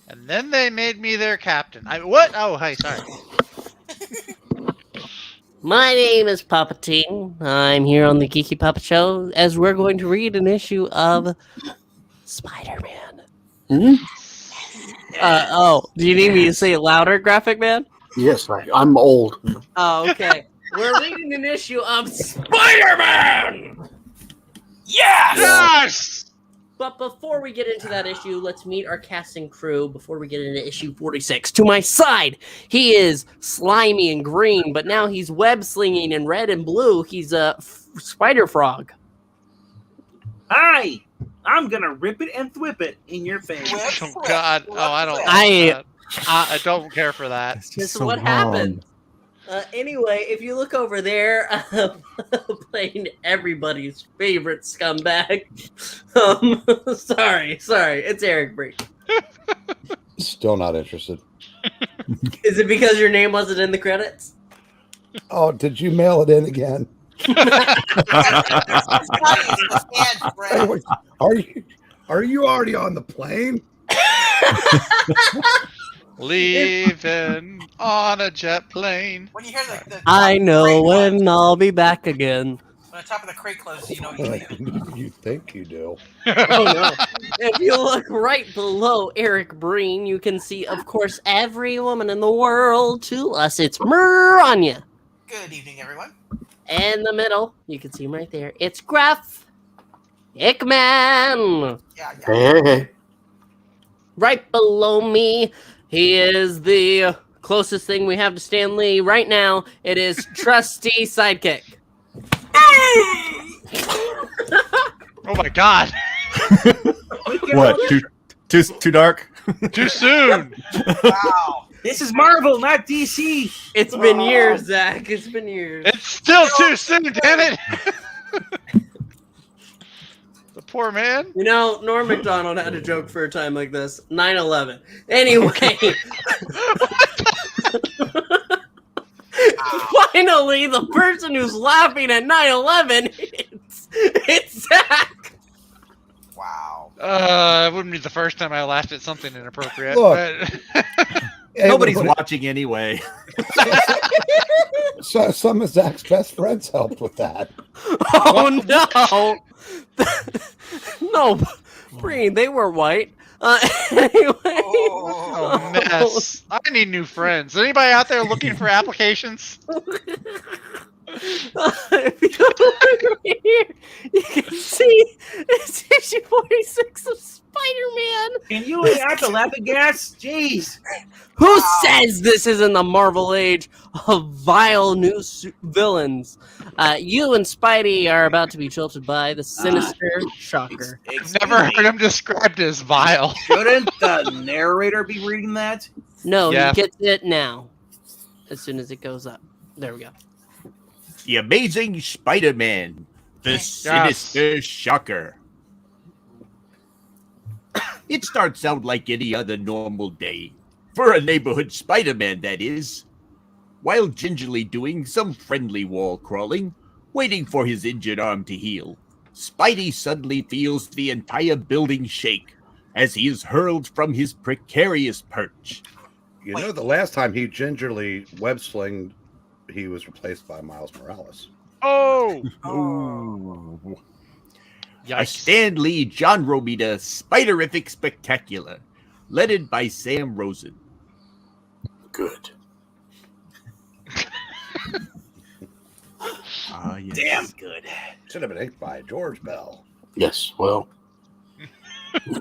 And then they made me their captain. What? Oh, hey, sorry. My name is Palpatine. I'm here on the Geeky Puppet Show as we're going to read an issue of Spider-Man. Do you need me to say it louder, Graphic Man? Yes, I'm old. Oh, okay. We're reading an issue of Spider-Man! Yes! But before we get into that issue, let's meet our cast and crew before we get into issue 46. To my side, he is slimy and green, but now he's web-slinging in red and blue. He's a spider frog. Hi, I'm gonna rip it and thwip it in your face. Oh, God. Oh, I don't I don't care for that. This is what happened. Anyway, if you look over there, playing everybody's favorite scumbag. Sorry, it's Eric Bree. Still not interested. Is it because your name wasn't in the credits? Oh, did you mail it in again? Are you already on the plane? Leaving on a jet plane. When you hear the I know when I'll be back again. when the top of the crate closes, you know what you mean. You think you do. Oh no. If you look right below Eric Breen, you can see, of course, every woman in the world. To us, it's Miranya. Good evening, everyone. In the middle, you can see him right there. It's Gruff Hickman. Yeah. Hey. Right below me, he is the closest thing we have to Stan Lee right now. It is Trusty Sidekick. Oh my God. What? Too dark? Too soon. Wow. This is Marvel, not DC. It's been years, Zach. It's been years. It's still too soon, damn it. The poor man. You know, Norm Macdonald had a joke for a time like this. 9/11. Anyway. Finally, the person who's laughing at 9/11, it's Zach. Wow. It wouldn't be the first time I laughed at something inappropriate. Look. But... Hey, Nobody's look, watching anyway. So some of Zach's best friends helped with that. Oh no! No, Breen, they were white. Anyway. Oh, mess. I need new friends. Anybody out there looking for applications? If you look right here, you can see it's issue 46 of Spider-Man. And you ain't have to laugh at gas? Jeez. Who says this isn't the Marvel age of vile new villains? You and Spidey are about to be jilted by the Sinister Shocker. I've never heard him described as vile. Shouldn't the narrator be reading that? No, Yeah. he gets it now. As soon as it goes up. There we go. The Amazing Spider-Man. The Sinister Shocker. It starts out like any other normal day. For a neighborhood Spider-Man, that is. While gingerly doing some friendly wall crawling, waiting for his injured arm to heal, Spidey suddenly feels the entire building shake as he is hurled from his precarious perch. You know, the last time he gingerly web-slinged, he was replaced by Miles Morales. Oh! Ooh. A Yikes. Stan Lee, John Romita, Spiderific Spectacular, led by Sam Rosen. Good. Yes. Damn good. Should have been inked by George Bell. Yes, well.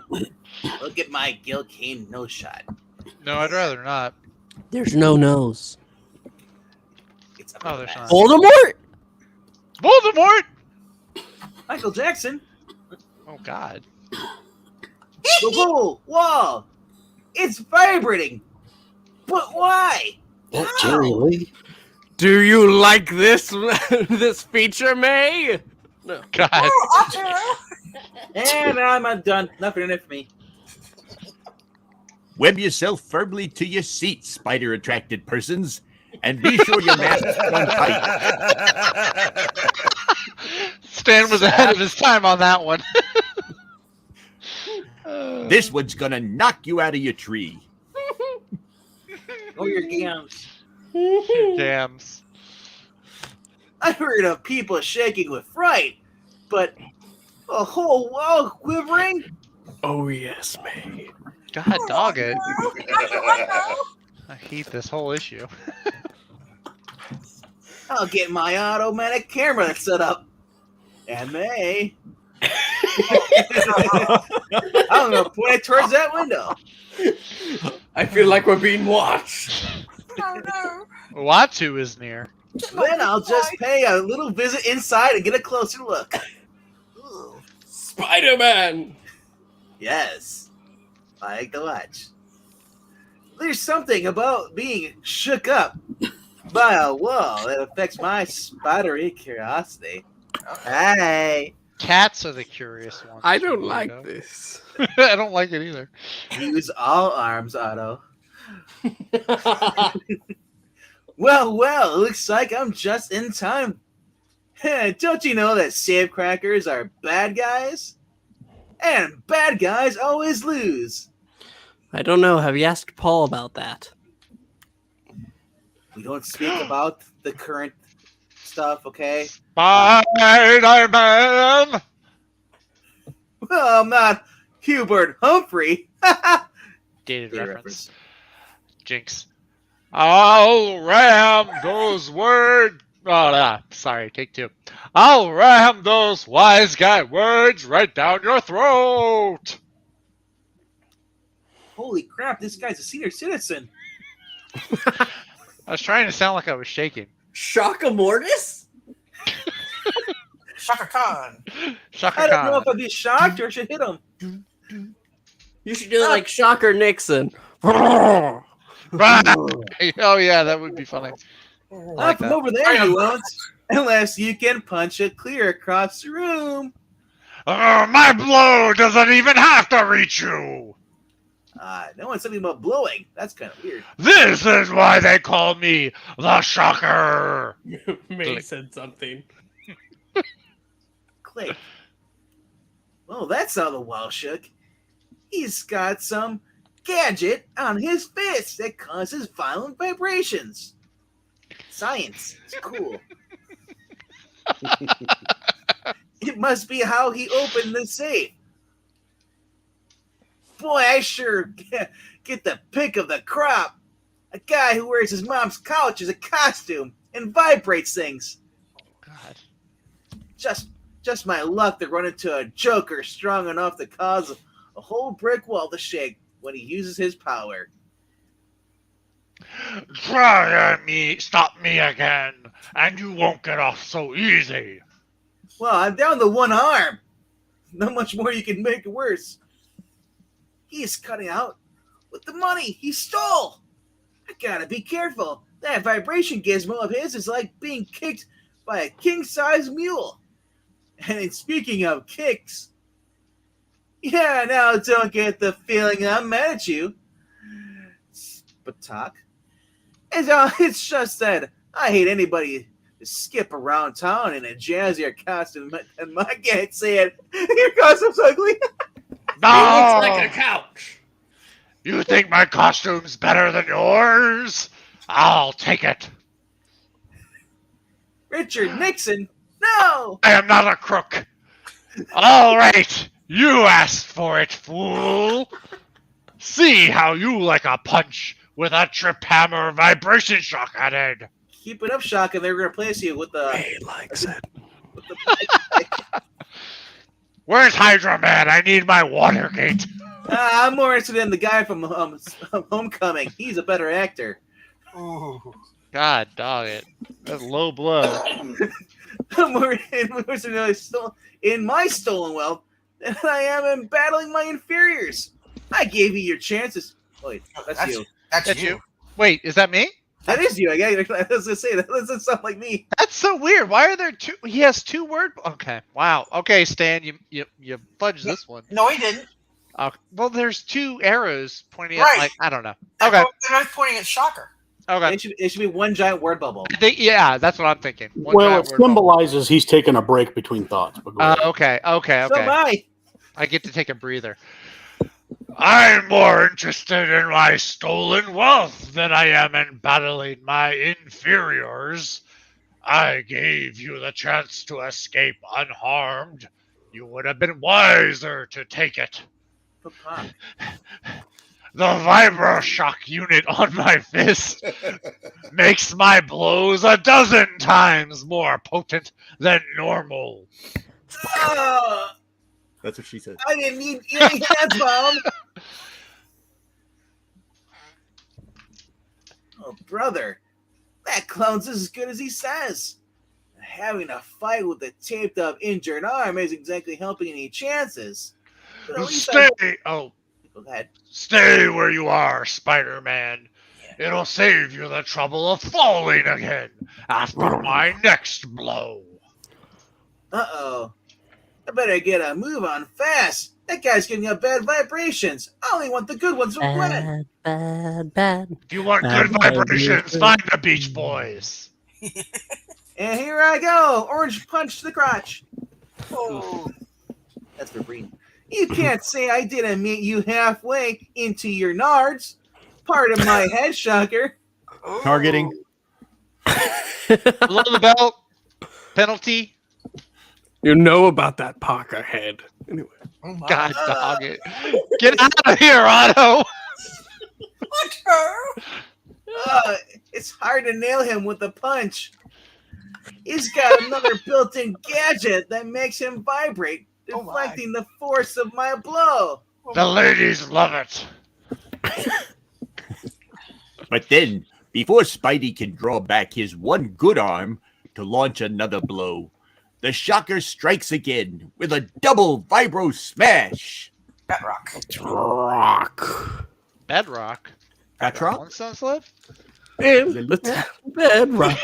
Look at my Gil Kane nose shot. No, I'd rather not. There's no nose. It's Oh, there's not. Voldemort? Voldemort! Michael Jackson. Oh, God. The whole wall. It's vibrating. But why? That Jerry Lee. Do you like this this feature, May? No. God. And I'm done. Nothing in it for me. Web yourself firmly to your seat, spider-attracted persons, and be sure your mask's on tight. Stan was ahead of his time on that one. This one's gonna knock you out of your tree. Oh, your gams. Jams. I heard of people shaking with fright, but a whole wall quivering? Oh yes, mate. God dog it. I I hate this whole issue. I'll get my automatic camera set up. And they. I'm gonna point it towards that window. I feel like we're being watched. Oh no. Watu is near. Then I'll just pay a little visit inside and get a closer look. Ooh. Spider-Man. Yes, I like to watch. There's something about being shook up by a wall that affects my spidery curiosity. Hey, Cats are the curious ones. I don't Weirdo. like this. I don't like it either. use all arms, Otto. Well, looks like I'm just in time. Don't you know that safecrackers are bad guys? And bad guys always lose. I don't know. Have you asked Paul about that? We don't speak about the current stuff, okay? Spider-Man! Well, I'm not Hubert Humphrey. Dated Dated reference. Jinx. I'll ram those words. Oh, nah. Sorry, take two. I'll ram those wise guy words right down your throat. Holy crap, this guy's a senior citizen. I was trying to sound like I was shaking. Shaka Mortis? Shaka Khan. Shaka I don't know Khan. if I'd be shocked or should hit him. You should do it like Shocker Nixon. Oh yeah, that would be funny. Not like from that. over there, you won't. Unless you can punch it clear across the room. My blow doesn't even have to reach you. No one's something about blowing. That's kind of weird. This is why they call me the Shocker. May said something. Click. Oh, that's how the wall shook. He's got some gadget on his fist that causes violent vibrations. Science. It's cool. It must be how he opened the safe. Boy, I sure get the pick of the crop. A guy who wears his mom's couch as a costume and vibrates things. God. Just my luck to run into a joker strong enough to cause a whole brick wall to shake when he uses his power. Try me, stop me again, and you won't get off so easy. Well, I'm down to one arm. Not much more you can make it worse. He's cutting out with the money he stole. I gotta be careful. That vibration gizmo of his is like being kicked by a king-size mule. And speaking of kicks, yeah, now don't get the feeling I'm mad at you, Spatak. It's just that I hate anybody to skip around town in a jazzier costume, and my can't say it. Your costume's ugly. No! He looks like a couch. You think my costume's better than yours? I'll take it. Richard Nixon, no! I am not a crook. All right, you asked for it, fool. See how you like a punch with a trip hammer vibration shock added. Keep it up, Shaka. They're going to replace you with the... He likes it. With the Where's Hydra Man? I need my Watergate. I'm more interested in the guy from Homecoming. He's a better actor. Ooh. God dog it. That's low blow. I'm more interested in my stolen wealth than I am in battling my inferiors. I gave you your chances. Wait, that's you. That's That's you. you. Wait, is that me? That is you. I was going to say, that doesn't sound like me. That's so weird. Why are there two? He has two word. Okay. Wow. Okay, Stan, you fudged this one. No, he didn't. Well, there's two arrows pointing Right. at like I don't know. Okay. They're not pointing at Shocker. Okay. It should be one giant word bubble. Yeah, that's what I'm thinking. One Well, giant it word bubble. symbolizes he's taking a break between thoughts. But go ahead. Okay. So am I. I get to take a breather. I'm more interested in my stolen wealth than I am in battling my inferiors. I gave you the chance to escape unharmed. You would have been wiser to take it. Papa. The vibroshock unit on my fist makes my blows a dozen times more potent than normal. Oh, That's what she said. I didn't need any hands, Mom. Oh, brother. That clown's as good as he says. Having a fight with a taped up, injured arm isn't exactly helping any chances. But at least Stay, Go ahead. stay where you are, Spider-Man. Yeah. It'll save you the trouble of falling again after my next blow. Uh-oh. I better get a move on fast. That guy's giving up bad vibrations. I only want the good ones from winning. Bad. If you want Bad good vibrations, vibrations. find the Beach Boys. And here I go. Orange punch to the crotch. Oh. That's for Breen. You can't say I didn't meet you halfway into your nards. Part of my head, shocker. Oh. Targeting. Below the belt. Penalty. You know about that Parker head. Anyway. Oh my. God dog it. Get out of here, Otto. What her? It's hard to nail him with a punch. He's got another built-in gadget that makes him vibrate, Oh my. deflecting the force of my blow. The ladies love it. But then, before Spidey can draw back his one good arm to launch another blow, the Shocker strikes again with a double vibro smash. Batrock. Rock. Bedrock. Batrock? Flintstones live? Bad rock.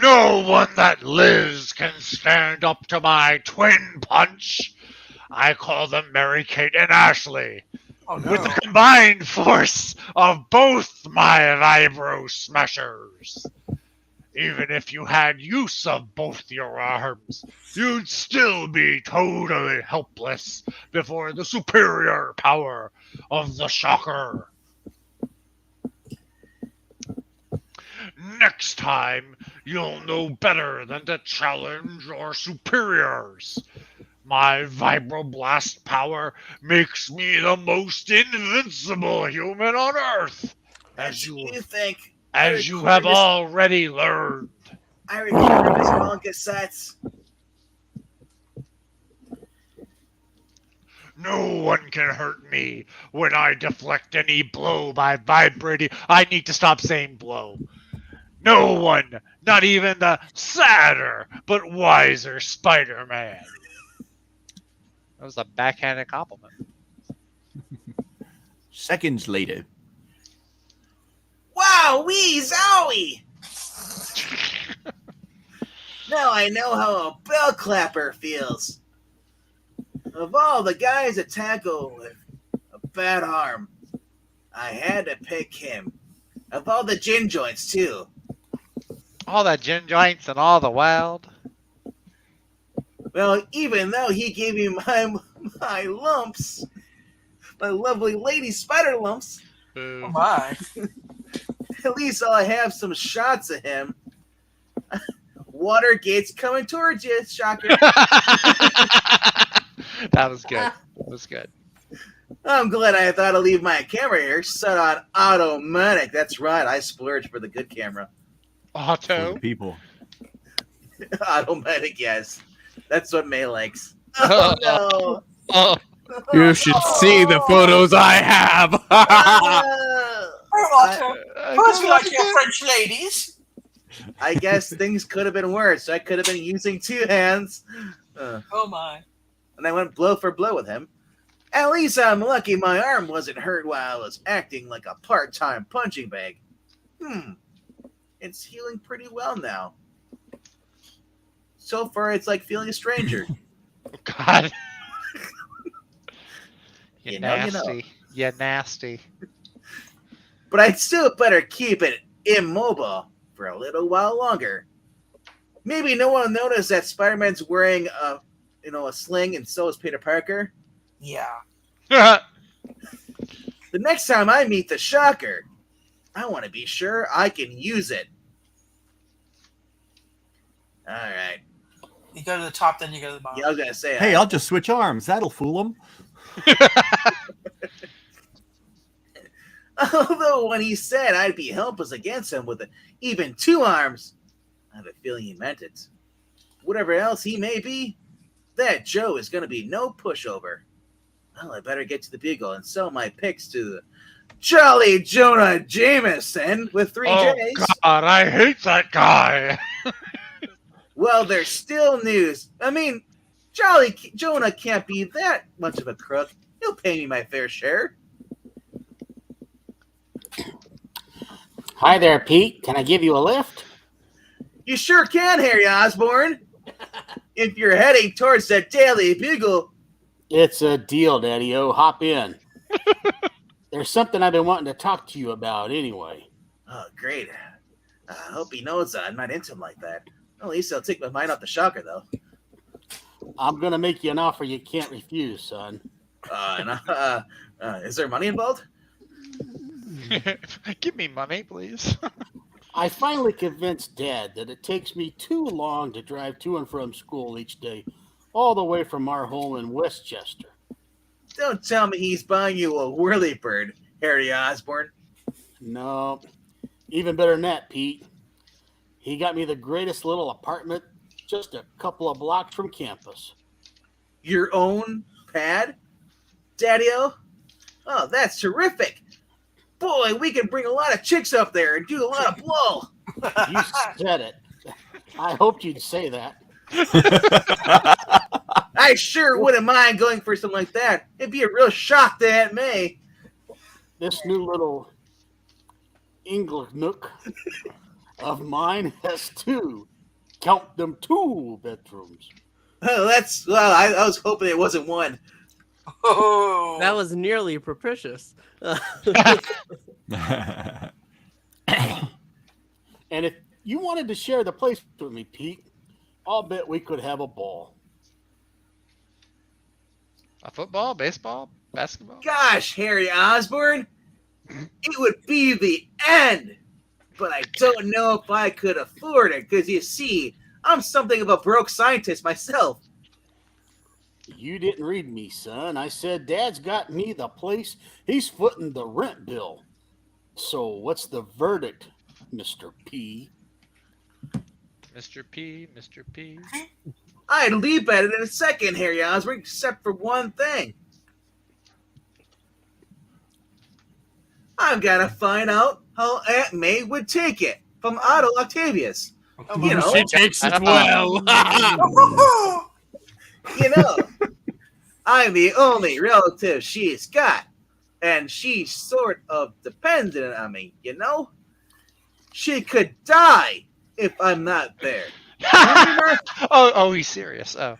No one that lives can stand up to my twin punch. I call them Mary Kate and Ashley. Oh no. With the combined force of both my vibro smashers. Even if you had use of both your arms, you'd still be totally helpless before the superior power of the Shocker. Next time, you'll know better than to challenge your superiors. My vibroblast power makes me the most invincible human on Earth, as you think? have already learned. I record this on cassettes. No one can hurt me when I deflect any blow by vibrating. I need to stop saying blow. No one, not even the sadder but wiser Spider-Man. That was a backhanded compliment. Seconds later, Wow, wee, zowie! Now I know how a bell clapper feels. Of all the guys to tackle with a bad arm, I had to pick him. Of all the gin joints, too. All that gin joints and all the wild. Well, even though he gave me my lumps, my lovely lady spider lumps, Boo. Oh my. at least I'll have some shots of him. Watergate's coming towards you, Shocker. That was good. That was good. I'm glad I thought to leave my camera here set on automatic. That's right, I splurged for the good camera. for Otto. the people. Automatic, yes. That's what May likes. Oh no. Oh, You should see the photos I have. Oh, Otto. First you like your French ladies. I guess things could have been worse. I could have been using two hands. Oh my. And I went blow for blow with him. At least I'm lucky my arm wasn't hurt while I was acting like a part-time punching bag. It's healing pretty well now. So far, it's like feeling a stranger. God. You You know, you know. nasty. You nasty. But I'd still better keep it immobile for a little while longer. Maybe no one noticed that Spider-Man's wearing a sling, and so is Peter Parker. Yeah. The next time I meet the Shocker, I want to be sure I can use it. All right. You go to the top, then you go to the bottom. Yeah, I was gonna say. Hey, I'll just switch arms. That'll fool them. Although when he said I'd be helpless against him with even 2 arms, I have a feeling he meant it. Whatever else he may be, that Joe is going to be no pushover. Well, I better get to the Beagle and sell my picks to the Jolly Jonah Jameson with 3 J's. God, I hate that guy. Well, there's still news. I mean, Jolly Jonah can't be that much of a crook. He'll pay me my fair share. Hi there, Pete. Can I give you a lift? You sure can, Harry Osborn. If you're heading towards the Daily Bugle. It's a deal, Daddy-O. Hop in. There's something I've been wanting to talk to you about anyway. Oh, great. I hope he knows I'm not into him like that. Well, at least I'll take my mind off the Shocker, though. I'm going to make you an offer you can't refuse, son. Is there money involved? Give me money, please. I finally convinced Dad that it takes me too long to drive to and from school each day, all the way from our home in Westchester. Don't tell me he's buying you a whirlybird, Harry Osborn. No, even better than that, Pete. He got me the greatest little apartment just a couple of blocks from campus. Your own pad? Daddy-O? Oh, that's terrific. Boy, we can bring a lot of chicks up there and do a lot of blow. You said it. I hoped you'd say that. I sure wouldn't mind going for something like that. It'd be a real shock to Aunt May. This new little English nook of mine has 2. Count them 2 bedrooms. Oh, I was hoping it wasn't 1. Oh, That was nearly propitious. And if you wanted to share the place with me, Pete, I'll bet we could have a ball. A football, baseball, basketball? Gosh, Harry Osborn, it would be the end. But I don't know if I could afford it, because you see, I'm something of a broke scientist myself. You didn't read me, son. I said Dad's got me the place. He's footing the rent bill. So what's the verdict, Mr. P? Mr. P, Mr. P. I'd leap at it in a second, Harry Osborn, except for one thing. I've got to find out how Aunt May would take it from Otto Octavius. You know, She takes it well. you know, I'm the only relative she's got, and she's sort of dependent on me, you know? She could die if I'm not there. Oh, he's serious. Oh.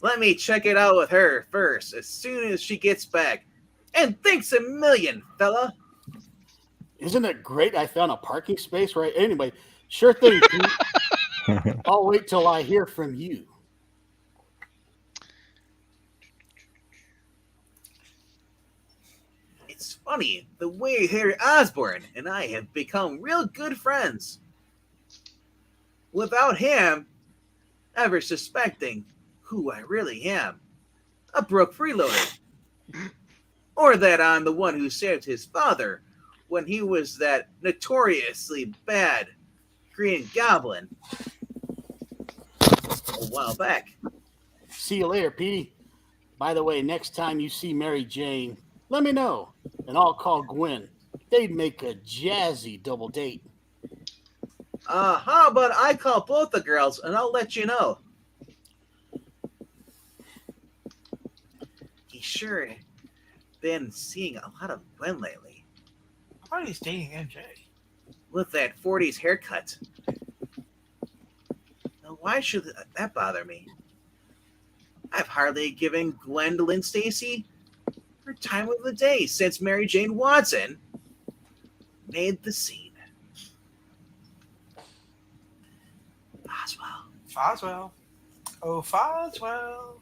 Let me check it out with her first, as soon as she gets back. And thanks a million, fella. Isn't it great I found a parking space right? Anyway, sure thing, Pete. I'll wait till I hear from you. It's funny the way Harry Osborn and I have become real good friends. Without him ever suspecting who I really am. A broke freeloader. Or that I'm the one who saved his father when he was that notoriously bad Green Goblin a while back. See you later, Petey. By the way, next time you see Mary Jane, let me know, and I'll call Gwen. They'd make a jazzy double date. How about I call both the girls and I'll let you know. He sure been seeing a lot of Gwen lately. I thought he's dating MJ. With that 40s haircut. Now, why should that bother me? I've hardly given Gwendolyn Stacy her time of the day since Mary Jane Watson made the scene. Boswell. Foswell. Oh, Foswell.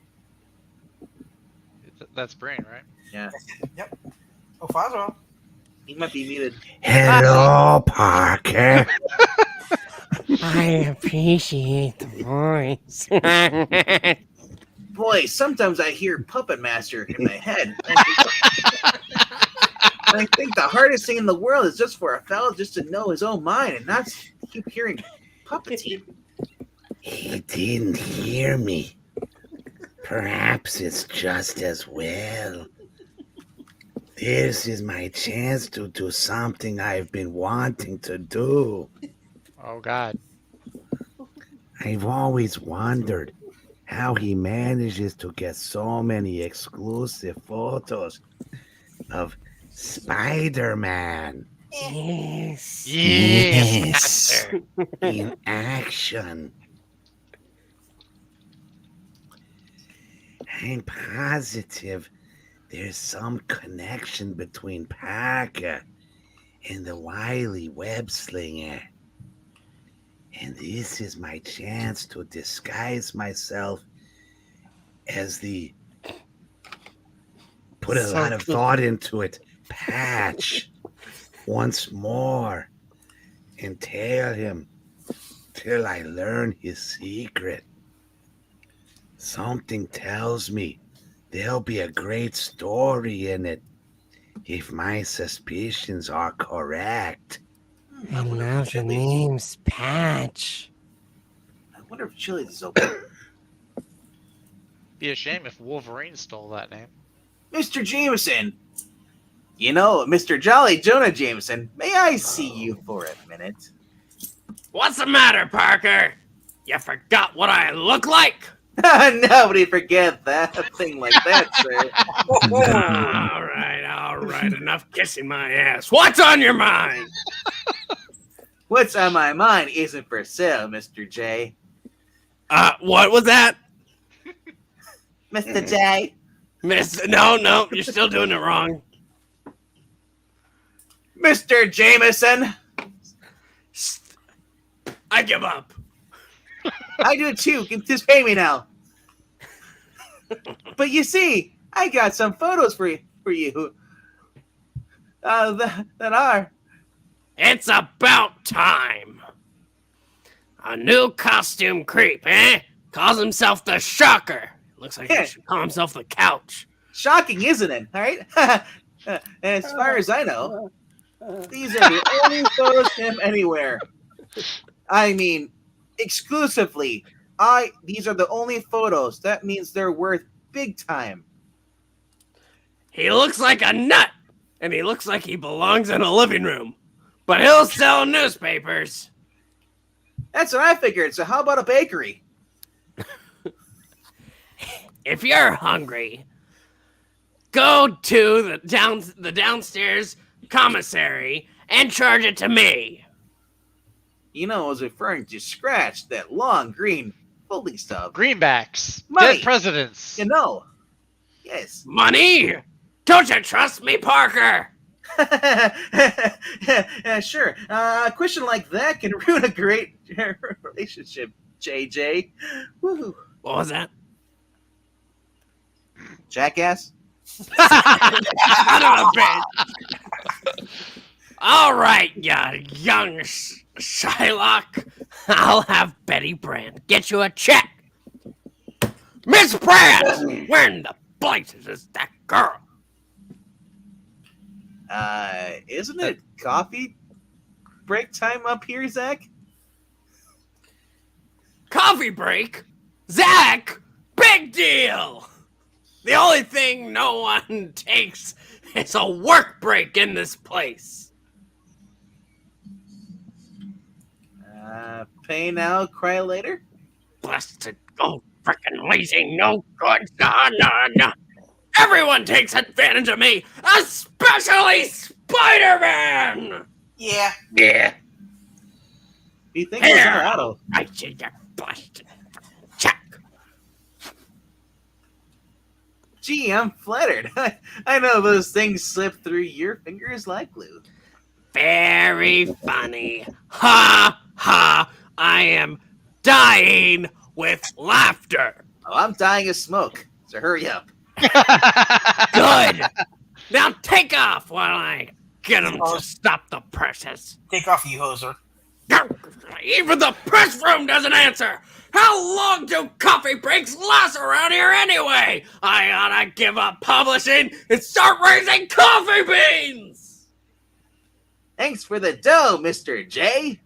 That's Brain, right? Yeah, Yep. Alfonso. he might be muted. Hello, Parker. I appreciate the voice. Boy, sometimes I hear Puppet Master in my head. I think the hardest thing in the world is just for a fella just to know his own mind and not keep hearing puppeting. He didn't hear me. Perhaps it's just as well. This is my chance to do something I've been wanting to do. Oh God. I've always wondered how he manages to get so many exclusive photos of Spider-Man Yes. Yes. Master. in action. I'm positive there's some connection between Parker and the wily web slinger. And this is my chance to disguise myself as the, put a lot of thought into it, Patch, once more, and tail him till I learn his secret. Something tells me there'll be a great story in it if my suspicions are correct. I love the name's Patch. I wonder if Chili's is open. Be a shame if Wolverine stole that name. Mr. Jameson! You know, Mr. Jolly Jonah Jameson, may I see you for a minute? What's the matter, Parker? You forgot what I look like? Nobody forget that thing like that, sir. All right. Enough kissing my ass. What's on your mind? What's on my mind isn't for sale, Mr. J. What was that? Mr. J. No, you're still doing it wrong. Mr. Jameson! I give up. I do too. Just pay me now. But you see, I got some photos for you. That are. It's about time. A new costume creep, eh? Calls himself the Shocker. Looks like he should call himself the Couch. Shocking, isn't it? All right? And as far as I know, these are the only photos of him anywhere. I mean, exclusively. These are the only photos. That means they're worth big time. He looks like a nut, and he looks like he belongs in a living room. But he'll sell newspapers. That's what I figured. So how about a bakery? If you're hungry, go to the downstairs commissary and charge it to me. You know, I was referring to Scratch, that long green folding stuff. Greenbacks. Money. Dead presidents. You know. Yes. Money? Don't you trust me, Parker? Sure. A question like that can ruin a great relationship, JJ. Woo. What was that? Jackass? Son of a bitch. All right, you young Shylock. I'll have Betty Brand get you a check. Miss Brand, where in the blazes is that girl? Isn't it coffee break time up here, Zach? Coffee break? Zach, big deal. The only thing no one takes is a work break in this place. Pay now, cry later? Blasted old frickin' lazy no good. No. Everyone takes advantage of me, especially Spider-Man! Yeah. You think it was an auto? I see you blasted check. Gee, I'm flattered. I know those things slip through your fingers like glue. Very funny. Ha ha. I am dying with laughter. Oh, I'm dying of smoke, so hurry up. Good. Now take off while I get him to stop the presses. Take off, you hoser. Even the press room doesn't answer. How long do coffee breaks last around here anyway? I oughta give up publishing and start raising coffee beans. Thanks for the dough, Mr. J.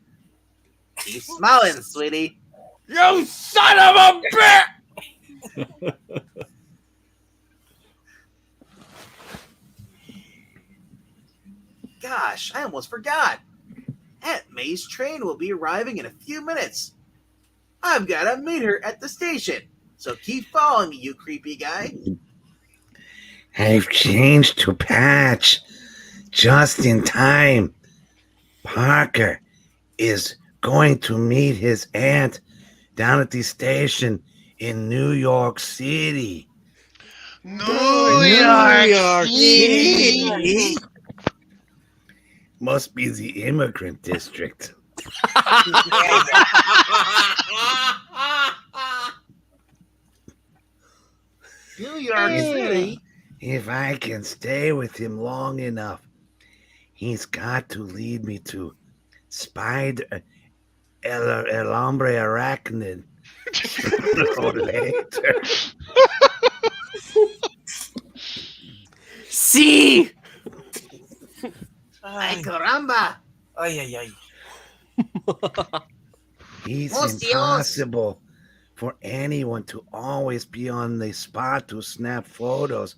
Keep smiling, sweetie. You son of a bitch! Gosh, I almost forgot. Aunt May's train will be arriving in a few minutes. I've got to meet her at the station, so keep following me, you creepy guy. I've changed to Patch just in time. Parker is going to meet his aunt down at the station in New York City. New York City. Must be the immigrant district. New York City? If I can stay with him long enough, he's got to lead me to Spider El Hombre Arachnid. Or later. See? Ay, caramba! Ay, ay, ay. It's impossible for anyone to always be on the spot to snap photos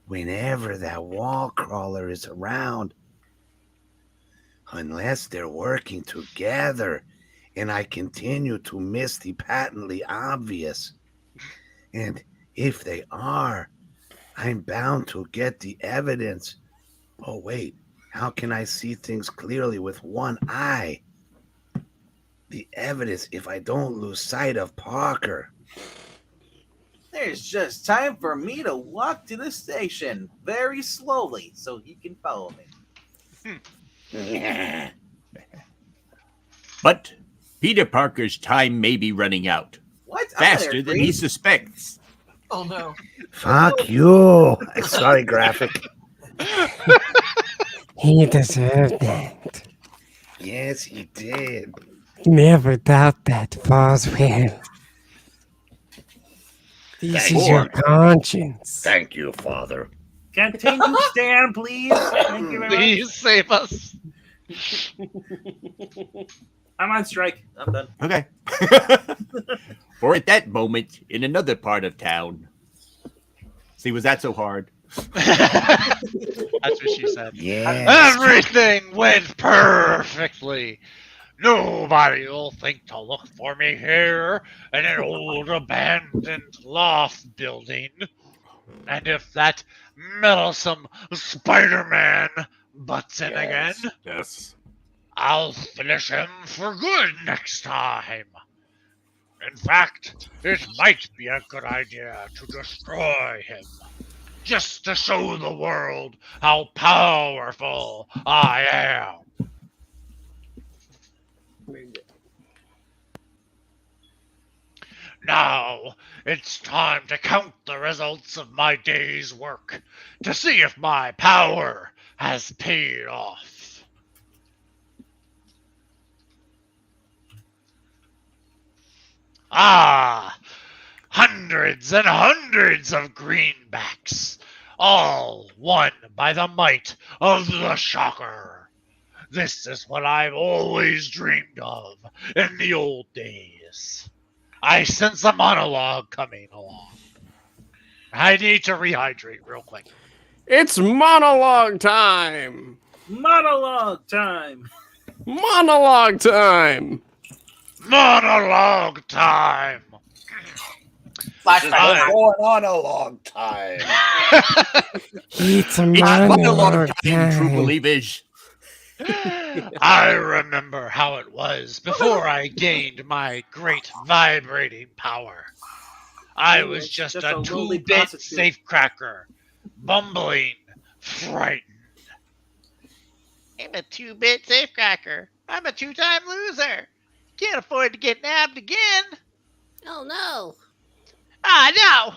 whenever that wall crawler is around. Unless they're working together and I continue to miss the patently obvious. And if they are, I'm bound to get the evidence. Oh, wait, how can I see things clearly with one eye? The evidence if I don't lose sight of Parker. There's just time for me to walk to the station very slowly so he can follow me. But Peter Parker's time may be running out. What? Faster than he suspects. Oh no. Fuck you. Sorry, graphic. He deserved that. Yes, he did. Never doubt that, Boswell. This is your conscience. Thank you, Father. Continue, Stan, please. Thank you very much. Please save us. I'm on strike. I'm done. Okay. Or at that moment, in another part of town. See, was that so hard? That's what she said. Yes. Everything went perfectly. Nobody will think to look for me here in an old abandoned loft building. And if that meddlesome Spider-Man butts in again, Yes. I'll finish him for good next time. In fact, it might be a good idea to destroy him, just to show the world how powerful I am. Now, it's time to count the results of my day's work to see if my power has paid off. Ah, hundreds and hundreds of greenbacks, all won by the might of the Shocker. This is what I've always dreamed of in the old days. I sense a monologue coming along. I need to rehydrate real quick. It's monologue time. Monologue time. Monologue time. Monologue time! Flashback. Going on a long time. It's a It's monologue time, time. true believers. I remember how it was before I gained my great vibrating power. I was just a lowly 2-bit prostitute. safecracker, bumbling, frightened. I'm a 2-bit safecracker. I'm a 2-time loser. Can't afford to get nabbed again. Oh no. Ah, no!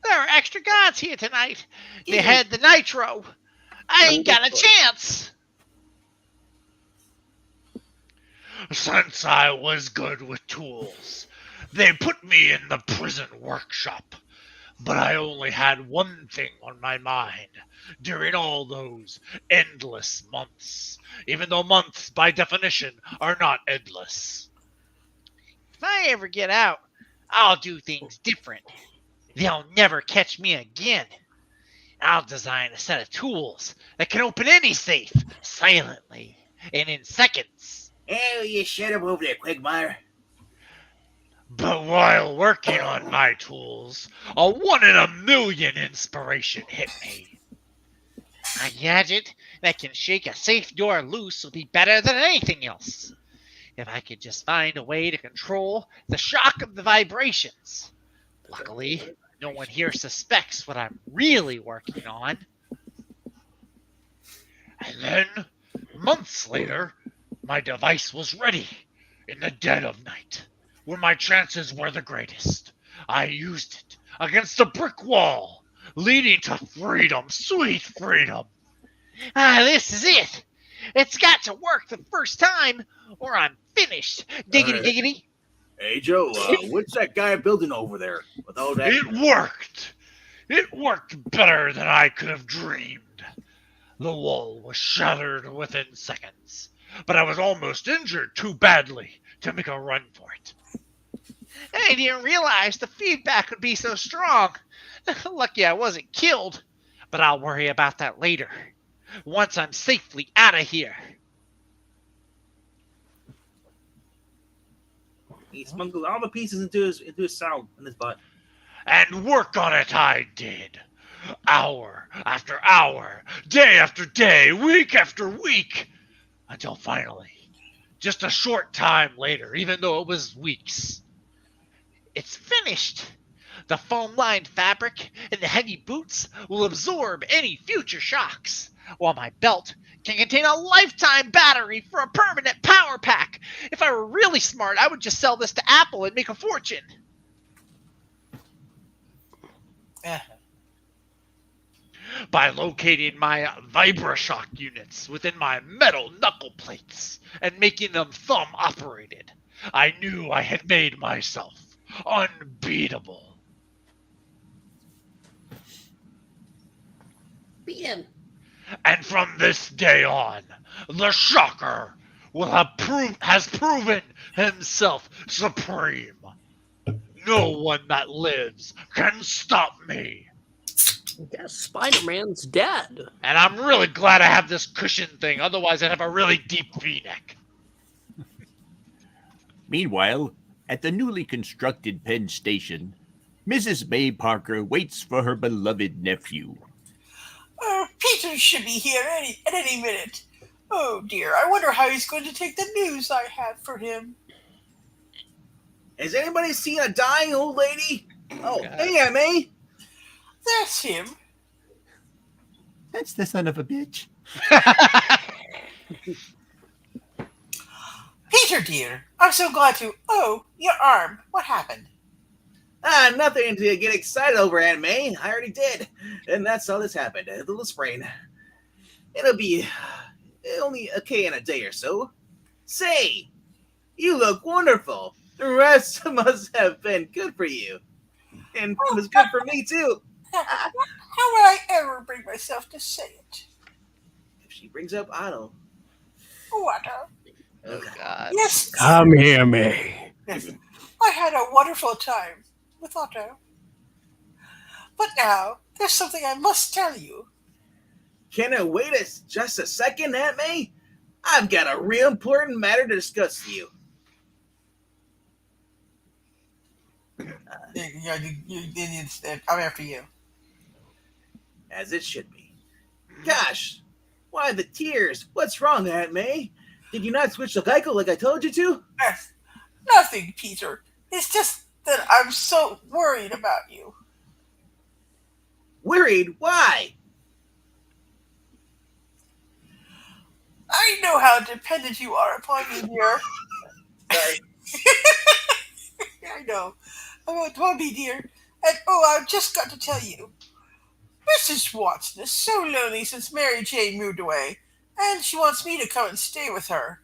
There are extra gods here tonight. They Even- had the nitro. I ain't got a chance. Since I was good with tools, they put me in the prison workshop. But I only had one thing on my mind during all those endless months, even though months, by definition, are not endless. If I ever get out, I'll do things different. They'll never catch me again. I'll design a set of tools that can open any safe silently and in seconds. Oh, you shut up over there, Quagmire. But while working on my tools, a 1 in a million inspiration hit me. A gadget that can shake a safe door loose will be better than anything else. If I could just find a way to control the shock of the vibrations. Luckily, no one here suspects what I'm really working on. And then, months later, my device was ready in the dead of night, when my chances were the greatest. I used it against a brick wall, leading to freedom, sweet freedom. This is it. It's got to work the first time, or I'm finished. Diggity, diggity. Hey, Joe, what's that guy building over there? With all that... It worked. It worked better than I could have dreamed. The wall was shattered within seconds, but I was almost injured too badly to make a run for it. I didn't realize the feedback would be so strong. Lucky I wasn't killed, but I'll worry about that later, once I'm safely out of here. He smuggled all the pieces into his cell in his butt. And work on it I did. Hour after hour, day after day, week after week, until finally, just a short time later, even though it was weeks, it's finished. The foam-lined fabric and the heavy boots will absorb any future shocks, while my belt can contain a lifetime battery for a permanent power pack. If I were really smart, I would just sell this to Apple and make a fortune. By locating my VibraShock units within my metal knuckle plates and making them thumb operated, I knew I had made myself unbeatable. Beat him. And from this day on, the Shocker has proven himself supreme. No one that lives can stop me. I guess Spider-Man's dead. And I'm really glad I have this cushion thing, otherwise I'd have a really deep V-neck. Meanwhile, at the newly constructed Penn Station, Mrs. May Parker waits for her beloved nephew. Peter should be here at any minute. Oh dear, I wonder how he's going to take the news I have for him. Has anybody seen a dying old lady? Oh, hey, M.A. That's him. That's the son of a bitch. Peter, dear, I'm so glad to... Oh, your arm. What happened? Nothing to get excited over, Aunt May. I already did. And that's how this happened. A little sprain. It'll be only okay in a day or so. Say, you look wonderful. The rest must have been good for you. And it was good for me, too. How would I ever bring myself to say it? If she brings up Otto. What? Oh, God. Yes. Come here, May. Yes. I had a wonderful time with Otto. But now, there's something I must tell you. Can I wait just a second, Aunt May? I've got a real important matter to discuss with you. I'm after you. As it should be. Gosh, why the tears? What's wrong, Aunt May? Did you not switch to Geico like I told you to? Nothing, Peter. It's just that I'm so worried about you. Worried? Why? I know how dependent you are upon me, dear. Sorry. I know. Upon me, dear. And oh, I've just got to tell you, Mrs. Watson is so lonely since Mary Jane moved away, and she wants me to come and stay with her.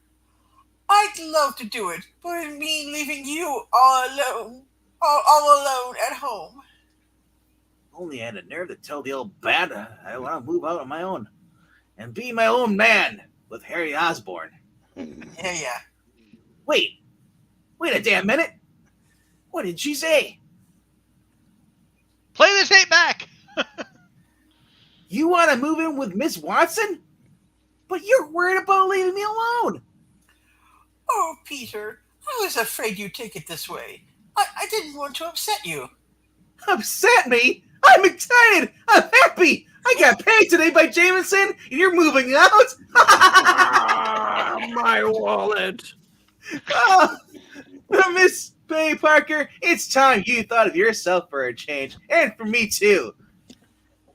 I'd love to do it, but it'd mean leaving you all alone, all alone at home. Only I had the nerve to tell the old bat I want to move out on my own and be my own man with Harry Osborn. Yeah. Wait a damn minute. What did she say? Play the tape back. You want to move in with Miss Watson? But you're worried about leaving me alone. Oh, Peter, I was afraid you'd take it this way. I didn't want to upset you. Upset me? I'm excited. I'm happy. I got paid today by Jameson, and you're moving out. My wallet. Oh, Miss Penny Parker, it's time you thought of yourself for a change, and for me too.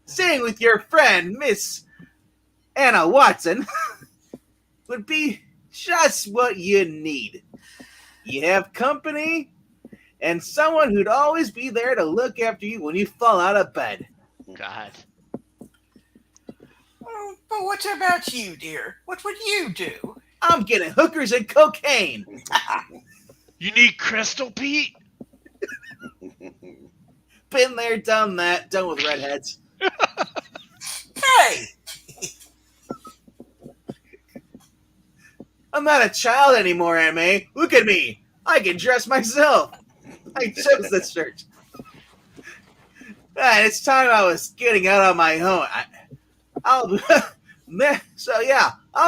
Staying with your friend, Miss Anna Watson, would be just what you need. You have company, and someone who'd always be there to look after you when you fall out of bed. God. Oh, but what about you, dear? What would you do? I'm getting hookers and cocaine. You need Crystal, Pete? Been there, done that, done with redheads. Hey! I'm not a child anymore, M.A. Look at me. I can dress myself. I chose this shirt. And it's time I was getting out on my own. I'll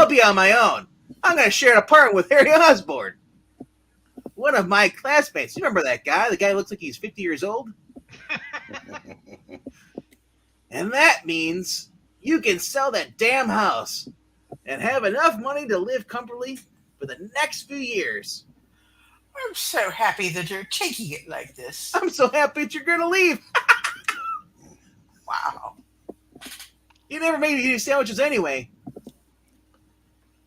be on my own. I'm going to share an apartment with Harry Osborn. One of my classmates. You remember that guy? The guy who looks like he's 50 years old? And that means you can sell that damn house and have enough money to live comfortably for the next few years. I'm so happy that you're taking it like this. I'm so happy that you're going to leave. Wow. You never made any sandwiches anyway.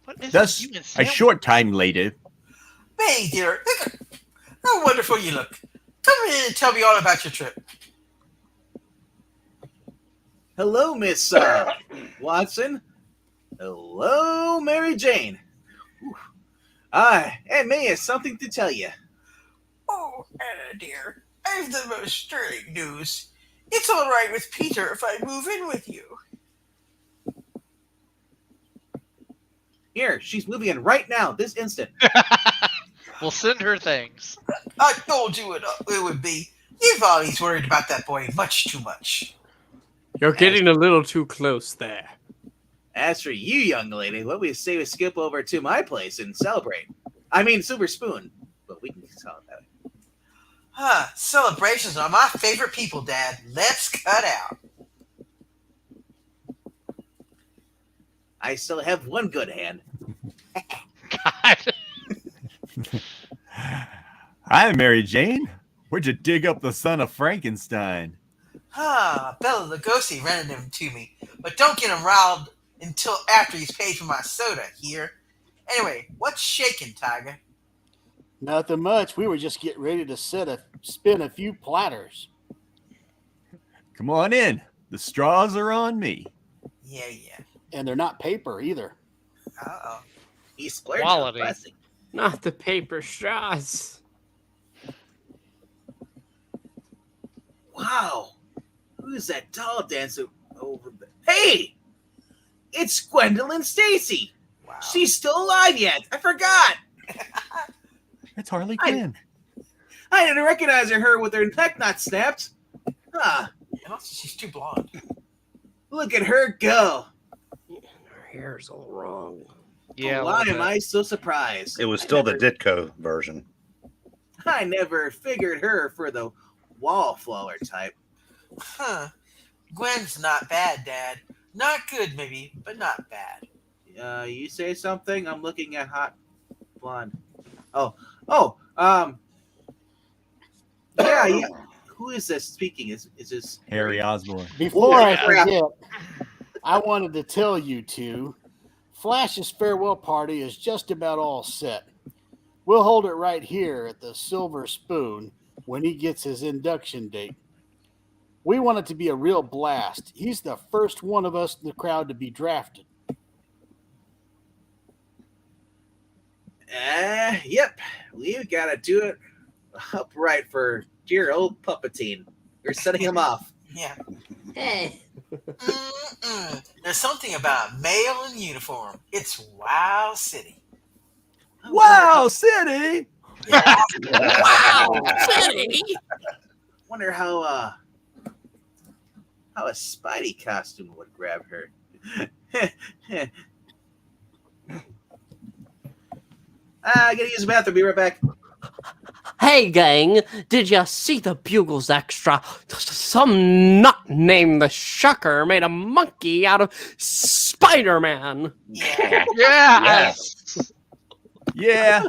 What is Thus, human a sandwich? short time later, May, dear, look how wonderful you look. Come in and tell me all about your trip. Hello, Miss Watson. Hello, Mary Jane. Aunt May has something to tell you. Oh, Anna, dear, I have the most sterling news. It's all right with Peter if I move in with you. Here, she's moving in right now, this instant. We'll send her things. I told you it would be. You've always worried about that boy much too much. You're getting a little too close there. As for you, young lady, what we say we skip over to my place and celebrate. I mean, Silver Spoon, but we can call it that way. Huh, celebrations are my favorite people, Dad. Let's cut out. I still have one good hand. God. Hi, Mary Jane. Where'd you dig up the son of Frankenstein? Bela Lugosi rented him to me, but don't get him riled until after he's paid for my soda here. Anyway, what's shaking, Tiger? Nothing much. We were just getting ready to spin a few platters. Come on in. The straws are on me. Yeah. And they're not paper either. Uh-oh. He's splurging Quality. on blessing. Not the paper straws. Wow. Who's that tall dancer over there? Hey! It's Gwendolyn Stacy. Wow. She's still alive yet. I forgot. It's Harley Quinn. I didn't recognize her with her neck not snapped. Huh. And also, she's too blonde. Look at her go. Her hair's all wrong. Yeah. Why am I so surprised? It was still the Ditko version. I never figured her for the wallflower type. Huh. Gwen's not bad, Dad. Not good, maybe, but not bad. You say something? I'm looking at hot blonde. Yeah. Who is this speaking? Is this Harry Osborn. Before I forget, I wanted to tell you two, Flash's farewell party is just about all set. We'll hold it right here at the Silver Spoon when he gets his induction date. We want it to be a real blast. He's the first one of us in the crowd to be drafted. Yep. We've got to do it upright for dear old Puppetine. We're setting him off. Yeah. Hey. There's something about a male in uniform. It's Wow City. Wow, City! Wow, City! Wonder how a Spidey costume would grab her. I gotta use the bathroom. Be right back. Hey, gang, did you see the Bugles extra? Some nut named the Shucker made a monkey out of Spider-Man. Yeah. Yes. Yeah,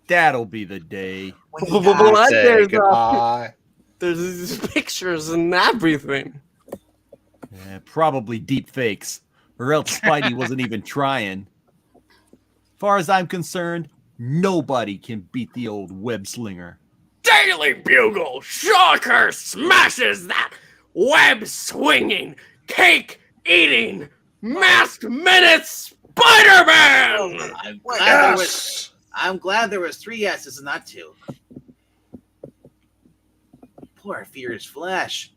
that'll be the day. When he What? dies, Say There's, goodbye. There's these pictures and everything. Yeah, probably deep fakes, or else Spidey wasn't even trying. Far as I'm concerned, nobody can beat the old web slinger. Daily Bugle Shocker smashes that web-swinging, cake-eating, masked menace Spider-Man! I'm glad there was 3 S's and not 2. Poor Furious Flash.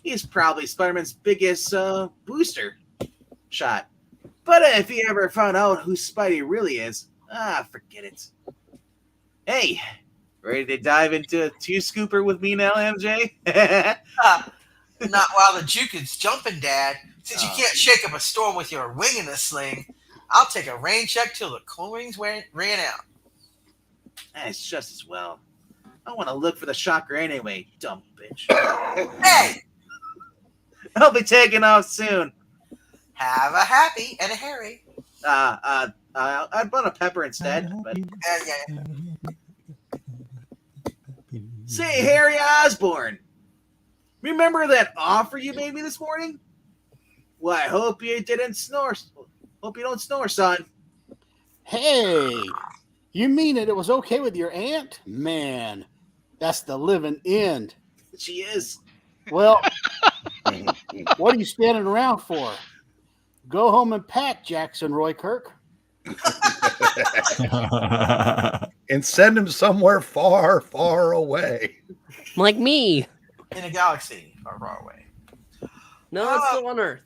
He's probably Spider-Man's biggest booster shot. But if he ever found out who Spidey really is, forget it. Hey, ready to dive into a 2-scooper with me now, MJ? not while the juke is jumping, Dad. Since you can't shake up a storm with your wing in a sling, I'll take a rain check till the coins ran out. It's just as well. I want to look for the Shocker anyway, dumb bitch. Hey, I'll be taking off soon. have a happy and a hairy. I'd bought a pepper instead. But Yeah. say, Harry Osborn, remember that offer you made me this morning? Well, I hope you didn't snore. Hope you don't snore, son. Hey, you mean it was okay with your aunt? Man, that's the living end. She is. Well, what are you standing around for? Go home and pack, Jackson Roykirk. And send him somewhere far, far away. Like me. In a galaxy far away. No, it's still on Earth.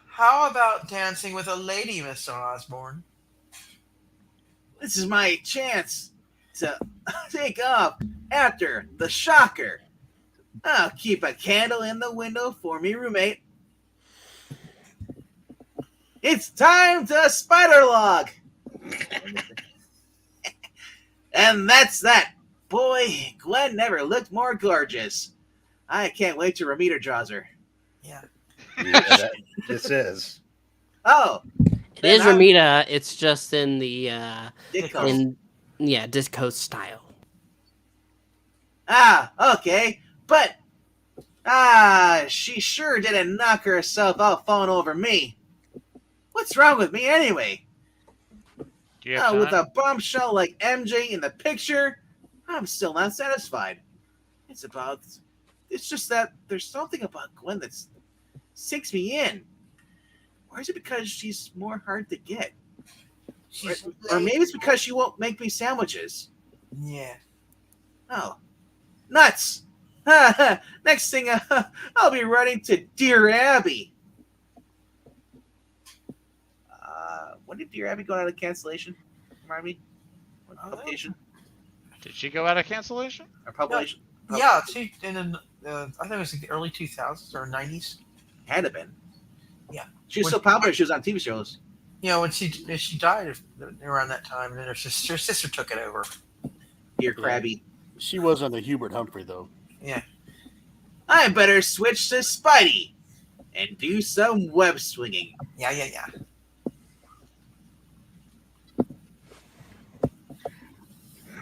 How about dancing with a lady, Mr. Osborne? This is my chance to take off after the Shocker. I'll keep a candle in the window for me, roommate. It's time to spider log. And that's that. Boy, Gwen never looked more gorgeous. I can't wait to Romita draws her. Yeah. This is. Oh. It is Romita, it's just in the Ditko. disco style. Okay. But she sure didn't knock herself out falling over me. What's wrong with me anyway? Do you have With time? a bombshell like MJ in the picture, I'm still not satisfied. It's just that there's something about Gwen that sinks me in. Or is it because she's more hard to get? Or maybe it's because she won't make me sandwiches. Yeah. Oh, nuts! Next thing, I'll be running to Dear Abby. When did Dear Abby go out of cancellation? Remind me? What publication? Did she go out of cancellation? Or publication? Yeah, she I think it was like the early 2000s or 90s. Had to been. Yeah. She was so popular, she was on TV shows. You know, when she died around that time, and then her sister took it over. Dear Krabby. She wasn't a Hubert Humphrey, though. Yeah. I better switch to Spidey and do some web swinging. Yeah.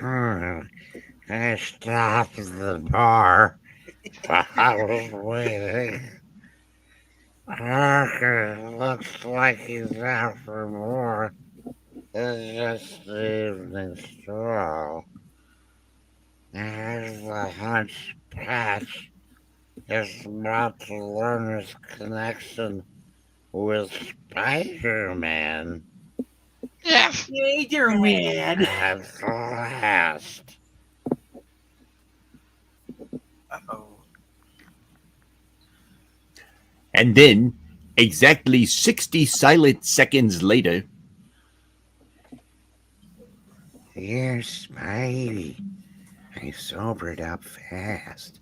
I stopped at the bar. I was waiting. Parker looks like he's out for more. It's just the evening stroll. There's the hunch patch is about to learn his connection with Spider-Man Yeah. Spider-Man. at last. Uh-oh. And then, exactly 60 silent seconds later, Here's Spidey. I sobered up fast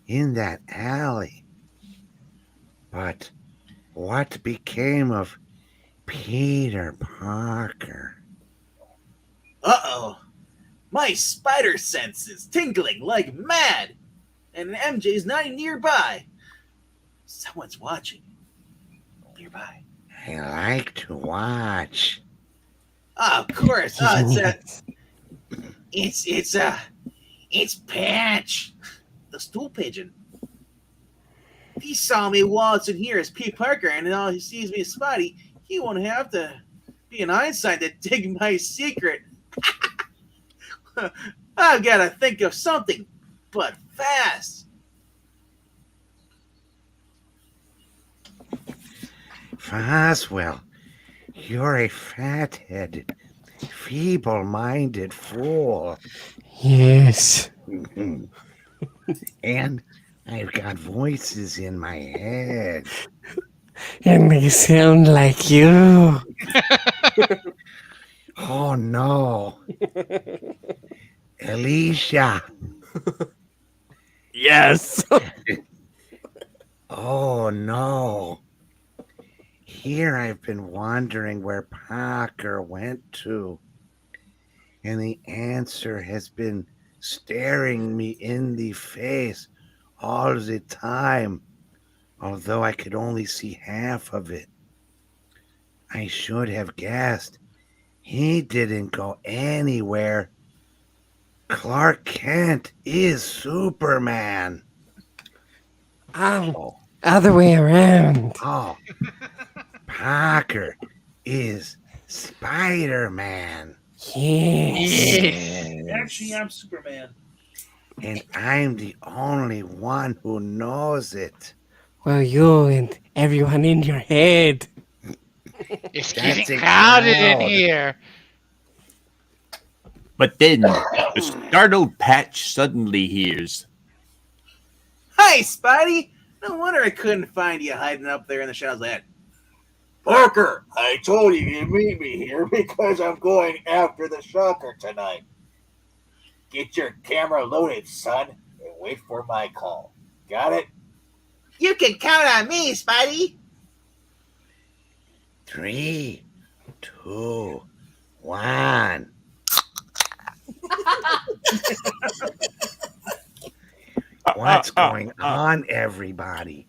in that alley. But what became of Peter Parker? Uh-oh. My spider sense is tingling like mad, and MJ's not nearby. Someone's watching nearby. I like to watch. Oh, of course. It's Patch, the stool pigeon. If he saw me waltzing here as Pete Parker, and now he sees me as Spidey, he won't have to be an Einstein to dig my secret. I've got to think of something, but fast. Foswell, you're a fat-headed, feeble-minded fool. Yes. And I've got voices in my head. And they sound like you. Oh no. Alicia. Yes. Oh no. Here I've been wondering where Parker went to. And the answer has been staring me in the face all the time, although I could only see half of it. I should have guessed. He didn't go anywhere. Clark Kent is Superman. Oh, other way around. Oh, Parker is Spider-Man. Yes. Actually, I'm Superman. And I'm the only one who knows it. Well, you and everyone in your head. It's That's getting a crowded in crowd. here. but then the startled Patch suddenly hears, Hi, Spidey. No wonder I couldn't find you hiding up there in the shadows like that. Parker, I told you you'd meet me here because I'm going after the shocker tonight. Get your camera loaded, son, and wait for my call. Got it? You can count on me, Spidey. 3, 2, 1. What's going on, everybody?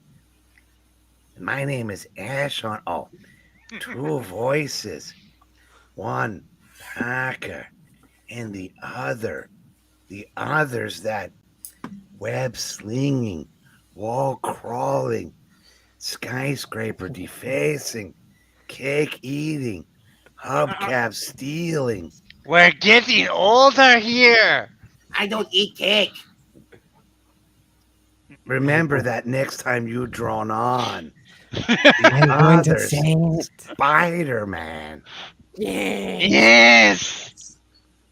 My name is Ashon. Oh, 2 voices. One, Parker, and the other's that web slinging, wall crawling, skyscraper defacing, cake eating, hubcap stealing. We're getting older here. I don't eat cake. Remember that next time you drone on. I'm going to Others. say it. Spider-Man. Yes.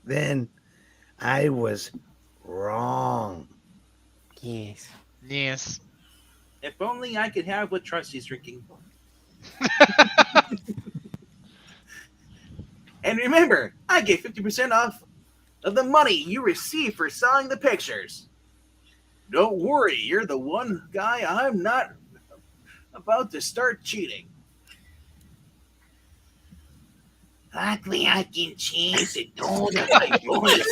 Then I was wrong. Yes. Yes. If only I could have what Trusty's drinking. And remember, I get 50% off of the money you receive for selling the pictures. Don't worry, you're the one guy I'm not about to start cheating. Luckily, I can change the tone of my voice,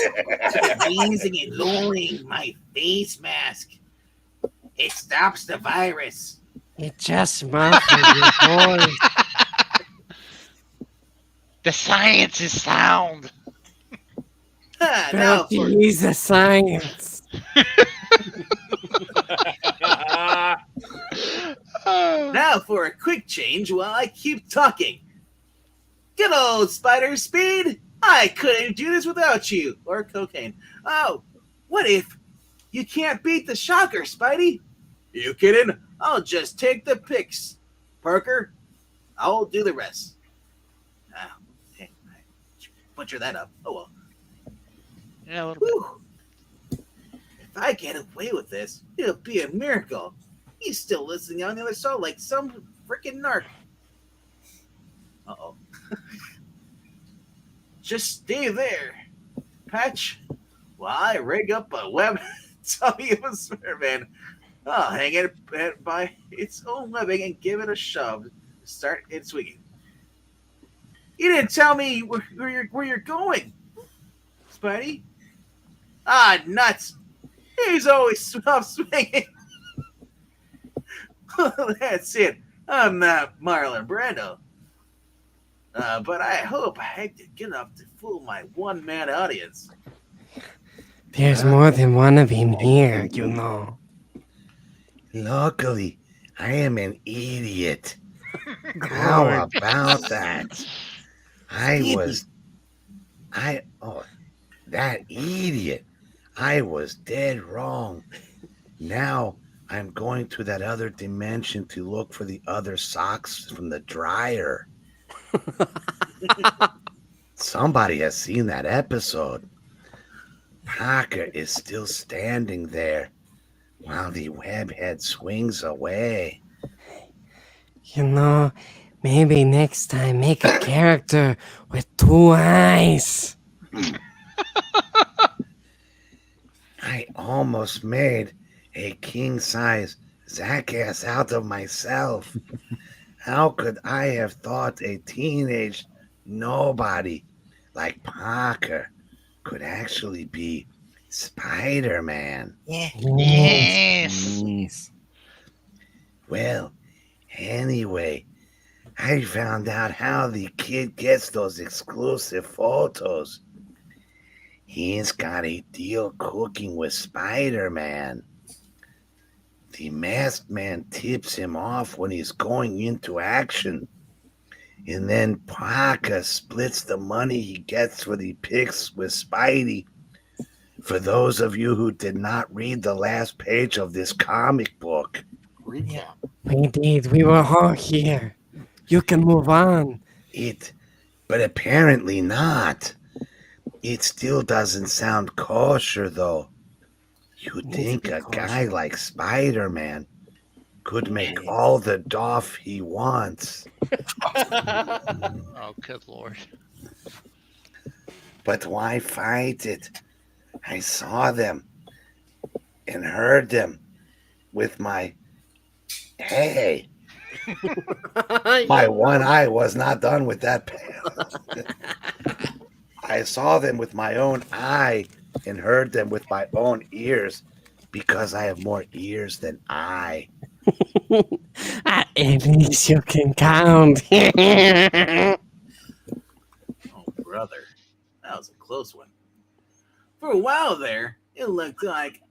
raising and lowering my face mask. It stops the virus. It just muffled your voice. The science is sound. Now But you use the science. Now for a quick change while I keep talking. Good old spider speed. I couldn't do this without you. Or cocaine. Oh, what if you can't beat the shocker, Spidey? You kidding? I'll just take the pics. Parker, I'll do the rest. Ah, hey, butcher that up. Oh well. Yeah, a little bit. Whew. If I get away with this, it'll be a miracle. He's still listening on the other side like some freaking narc. Uh-oh. Just stay there, Patch, while I rig up a web tummy of a Spider-Man. I'll hang it by its own webbing and give it a shove. Start it swinging. You didn't tell me where you're going, Spidey. Ah, nuts. He's always off swinging. That's it. I'm not Marlon Brando. But I hope I did good enough to fool my one-man audience. There's more than one of him here, you know. Luckily, I am an idiot. How about that? That idiot. I was dead wrong. Now I'm going to that other dimension to look for the other socks from the dryer. Somebody has seen that episode. Parker is still standing there while the webhead swings away. You know, maybe next time make a character with 2 eyes. I almost made a king-size jackass out of myself. How could I have thought a teenage nobody like Parker could actually be Spider-Man? Yes. Well, anyway, I found out how the kid gets those exclusive photos. He's got a deal cooking with Spider-Man. The masked man tips him off when he's going into action. And then Parker splits the money he gets for the pics with Spidey. For those of you who did not read the last page of this comic book. Recap. We did. We were all here. You can move on. But apparently not. It still doesn't sound kosher, though. You'd think a guy like Spider-Man could make all the doff he wants. Oh, good lord. But why fight it? I saw them and heard them with my... Hey! My one eye was not done with that pale. I saw them with my own eye and heard them with my own ears because I have more ears than I. At least you can count. Oh, brother. That was a close one. For a while there, it looked like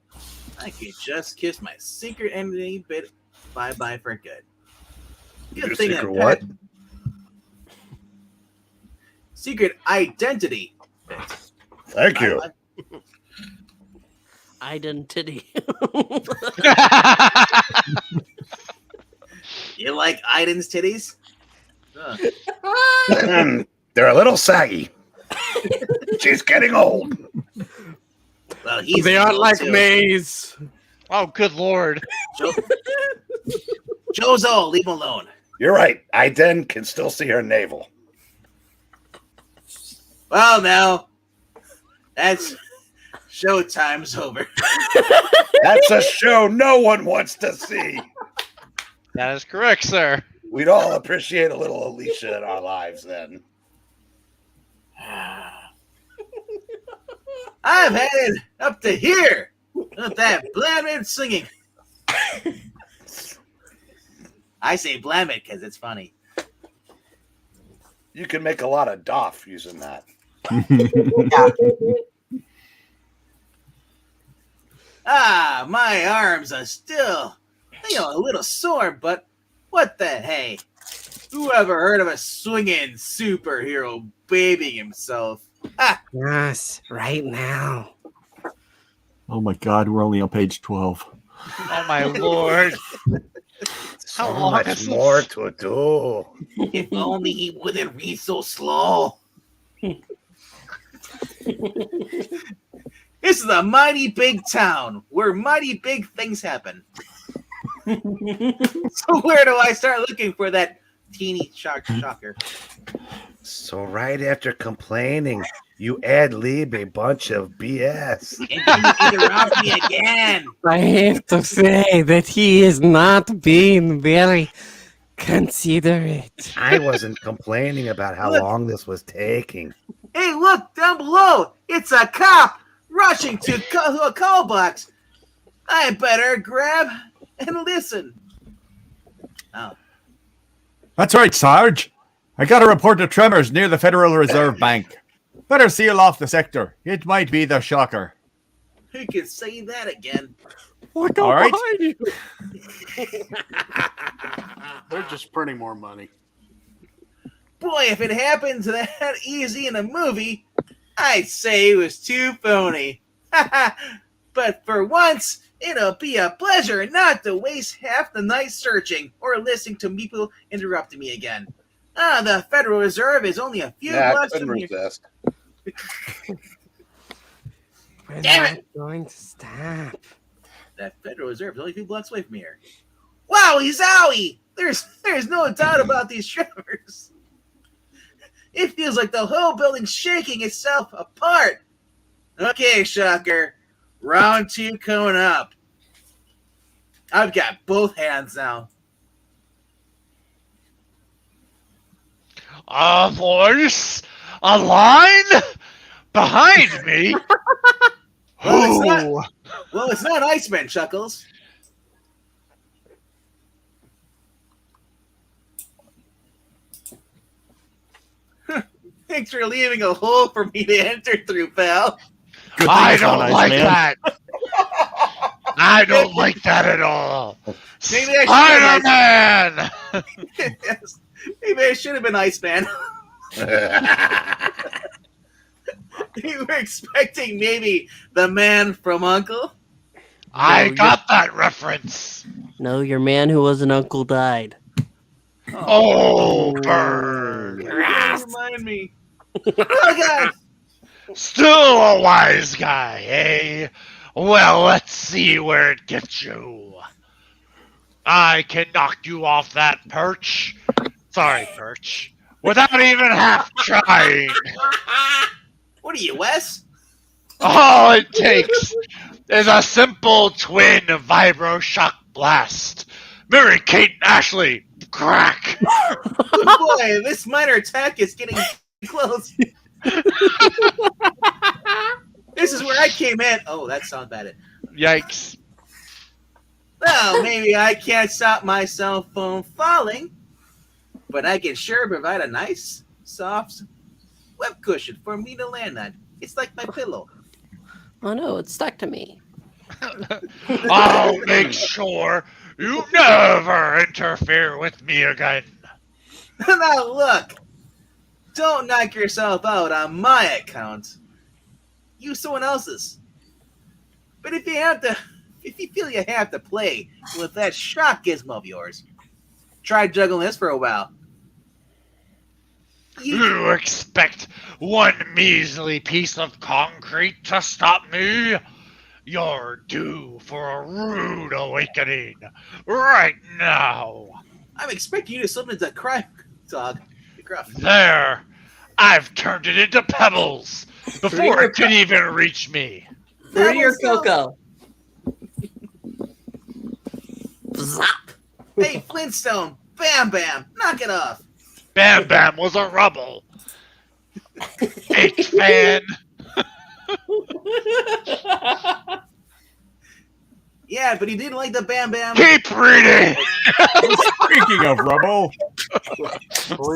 I could just kiss my secret enemy bit bye-bye for good. Your secret what? Secret identity. Thank you. Identity. You like Iden's titties? They're a little saggy. She's getting old. Well, They aren't like Maze. Oh, good lord. Joe's old. Leave him alone. You're right. Iden can still see her navel. Well, now that's showtime's over. That's a show no one wants to see. That is correct, sir. We'd all appreciate a little Alicia in our lives then. I've had it up to here. Not that blamin' singing. I say blam it because it's funny. You can make a lot of doff using that. Ah, my arms are still, a little sore, but what the hey? Who ever heard of a swinging superhero babying himself? Ah, Yes, right now. Oh my God, we're only on page 12. Oh my lord. So How long much is more this? to do. If only he wouldn't read so slow. This is a mighty big town where mighty big things happen. So where do I start looking for that teeny shocker? So right after complaining, you ad-lib a bunch of BS. And you interrupt me again. I have to say that he is not being very considerate. I wasn't complaining about how Look. long this was taking. Hey, look down below. It's a cop rushing to a call box. I better grab and listen. Oh, That's right, Sarge. I got a report of tremors near the Federal Reserve Bank. Better seal off the sector. It might be the shocker. who can say that again? All right. They're just printing more money. Boy, if it happens that easy in a movie, I'd say it was too phony. But for once, it'll be a pleasure not to waste half the night searching or listening to people interrupting me again. The Federal Reserve is only a few Yeah, I blocks couldn't from here. resist. We're Damn not it! going to stop. That Federal Reserve is only a few blocks away from here. Wowie zowie! There's no doubt about these tremors. It feels like the whole building's shaking itself apart. Okay, Shocker. Round 2 coming up. I've got both hands now. Boys, a line behind me. Well, it's not Iceman, Chuckles. Thanks for leaving a hole for me to enter through, pal. Good I thing it's not don't like Iceman. that. I don't like that at all. Maybe I Spider-Man. Yes. Maybe I should have been Iceman. You were expecting maybe the man from Uncle? I got that reference. No, your man who was an uncle died. Oh, burn. Don't remind me. Oh, God. Still a wise guy, eh? Well, let's see where it gets you. I can knock you off that perch. Sorry, perch. Without even half trying. What are you, Wes? All it takes is a simple twin vibro shock blast. Mary Kate and Ashley, crack. Boy, this minor attack is getting close. This is where I came in. Oh, that sounds bad. Yikes. Well, maybe I can't stop my cell phone falling, but I can sure provide a nice, soft web cushion for me to land on. It's like my pillow. Oh no, it's stuck to me. I'll make sure you never interfere with me again. Now look, don't knock yourself out on my account. Use someone else's. But if you feel you have to play with that shock gizmo of yours, try juggling this for a while. You expect one measly piece of concrete to stop me? You're due for a rude awakening right now. I'm expecting you to slip into crime, dog. Gruff. There, I've turned it into pebbles before it could even reach me. Fruity or cocoa? Zap. Hey, Flintstone, Bam Bam, knock it off. Bam Bam was a rubble. H-fan. Yeah, but he didn't like the Bam Bam. Keep reading. Speaking of rubble,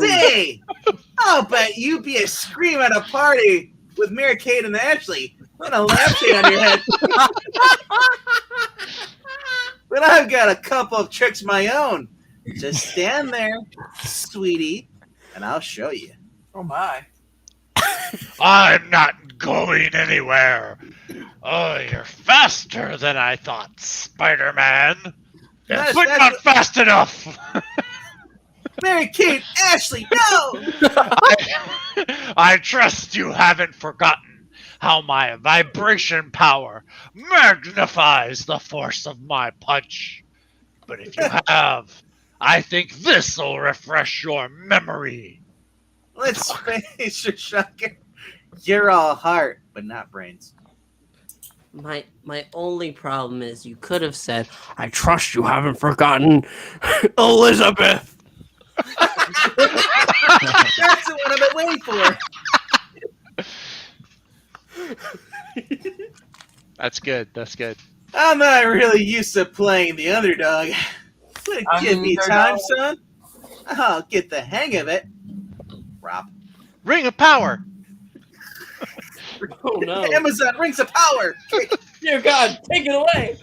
Say, I'll bet you'd be a scream at a party with Mary Kate and Ashley with a lampshade on your head. But I've got a couple of tricks of my own. Just stand there, sweetie, and I'll show you. Oh my. I'm not going anywhere. Oh, you're faster than I thought, Spider-Man. That's- But that's not what- fast enough. Mary Kate, Ashley, no! I trust you haven't forgotten how my vibration power magnifies the force of my punch. But if you have, I think this'll refresh your memory. Let's face it, Shocker. You're all heart, but not brains. My only problem is you could have said, "I trust you haven't forgotten Elizabeth." That's the one I've been waiting for. That's good. That's good. I'm not really used to playing the underdog. But give me time, son. I'll get the hang of it. Rob. Ring of power. Oh no! Amazon rings of power. Dear God, take it away.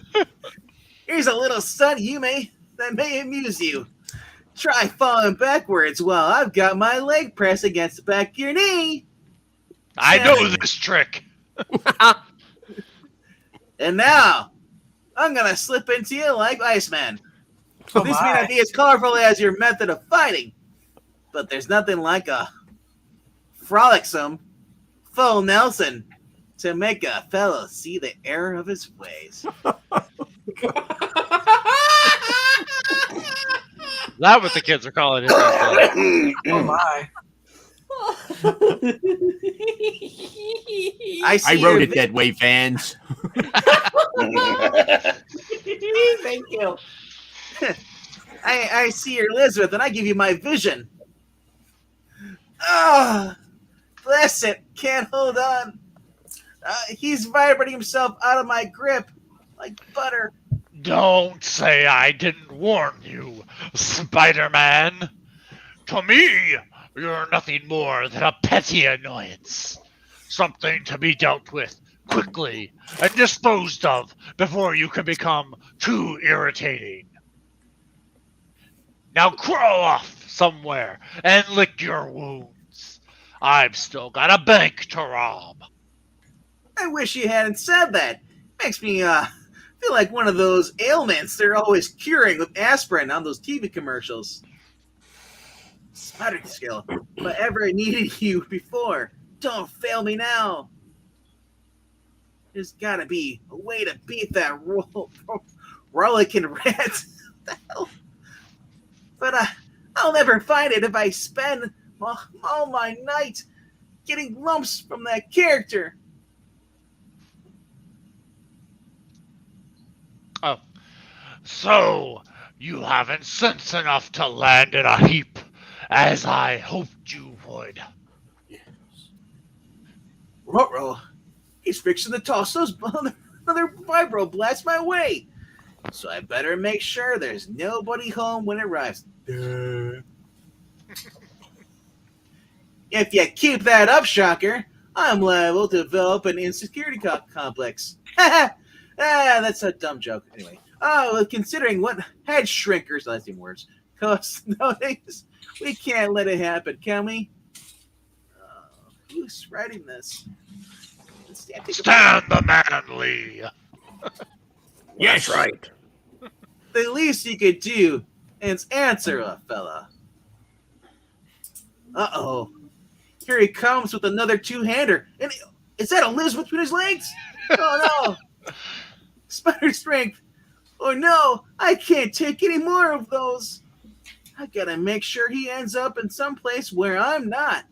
Here's a little stunt that may amuse you. Try falling backwards while I've got my leg pressed against the back of your knee. I know this trick. And now, I'm gonna slip into you like Iceman. Oh This may my. not be as colorful as your method of fighting, but there's nothing like a frolicsome full Nelson to make a fellow see the error of his ways. That's what the kids are calling it. Oh my. I wrote it that way, fans. Thank you. I see your Elizabeth, and I give you my vision. Ah, bless it. Can't hold on. He's vibrating himself out of my grip like butter. Don't say I didn't warn you, Spider-Man. To me, you're nothing more than a petty annoyance. Something to be dealt with quickly and disposed of before you can become too irritating. Now crawl off somewhere and lick your wounds. I've still got a bank to rob. I wish you hadn't said that. Makes me feel like one of those ailments they're always curing with aspirin on those TV commercials. Spider skill, if I ever needed you before, don't fail me now. There's gotta be a way to beat that rollicking rat. What the hell? But I'll never find it if I spend all my night getting lumps from that character. Oh, so you haven't sense enough to land in a heap, as I hoped you would. Ruh-roh. He's fixing to toss those another vibro blast my way. So I better make sure there's nobody home when it arrives. If you keep that up, Shocker, I'm liable to develop an insecurity complex. That's a dumb joke. Anyway, well, considering what head shrinkers, last name words, cost nowadays, we can't let it happen, can we? Who's writing this? Stand the manly. Yes, right. The least you could do is answer a fella. Uh-oh. Here he comes with another two-hander. And is that Elizabeth between his legs? Oh, no. Spider strength. Oh, no. I can't take any more of those. I gotta make sure he ends up in some place where I'm not.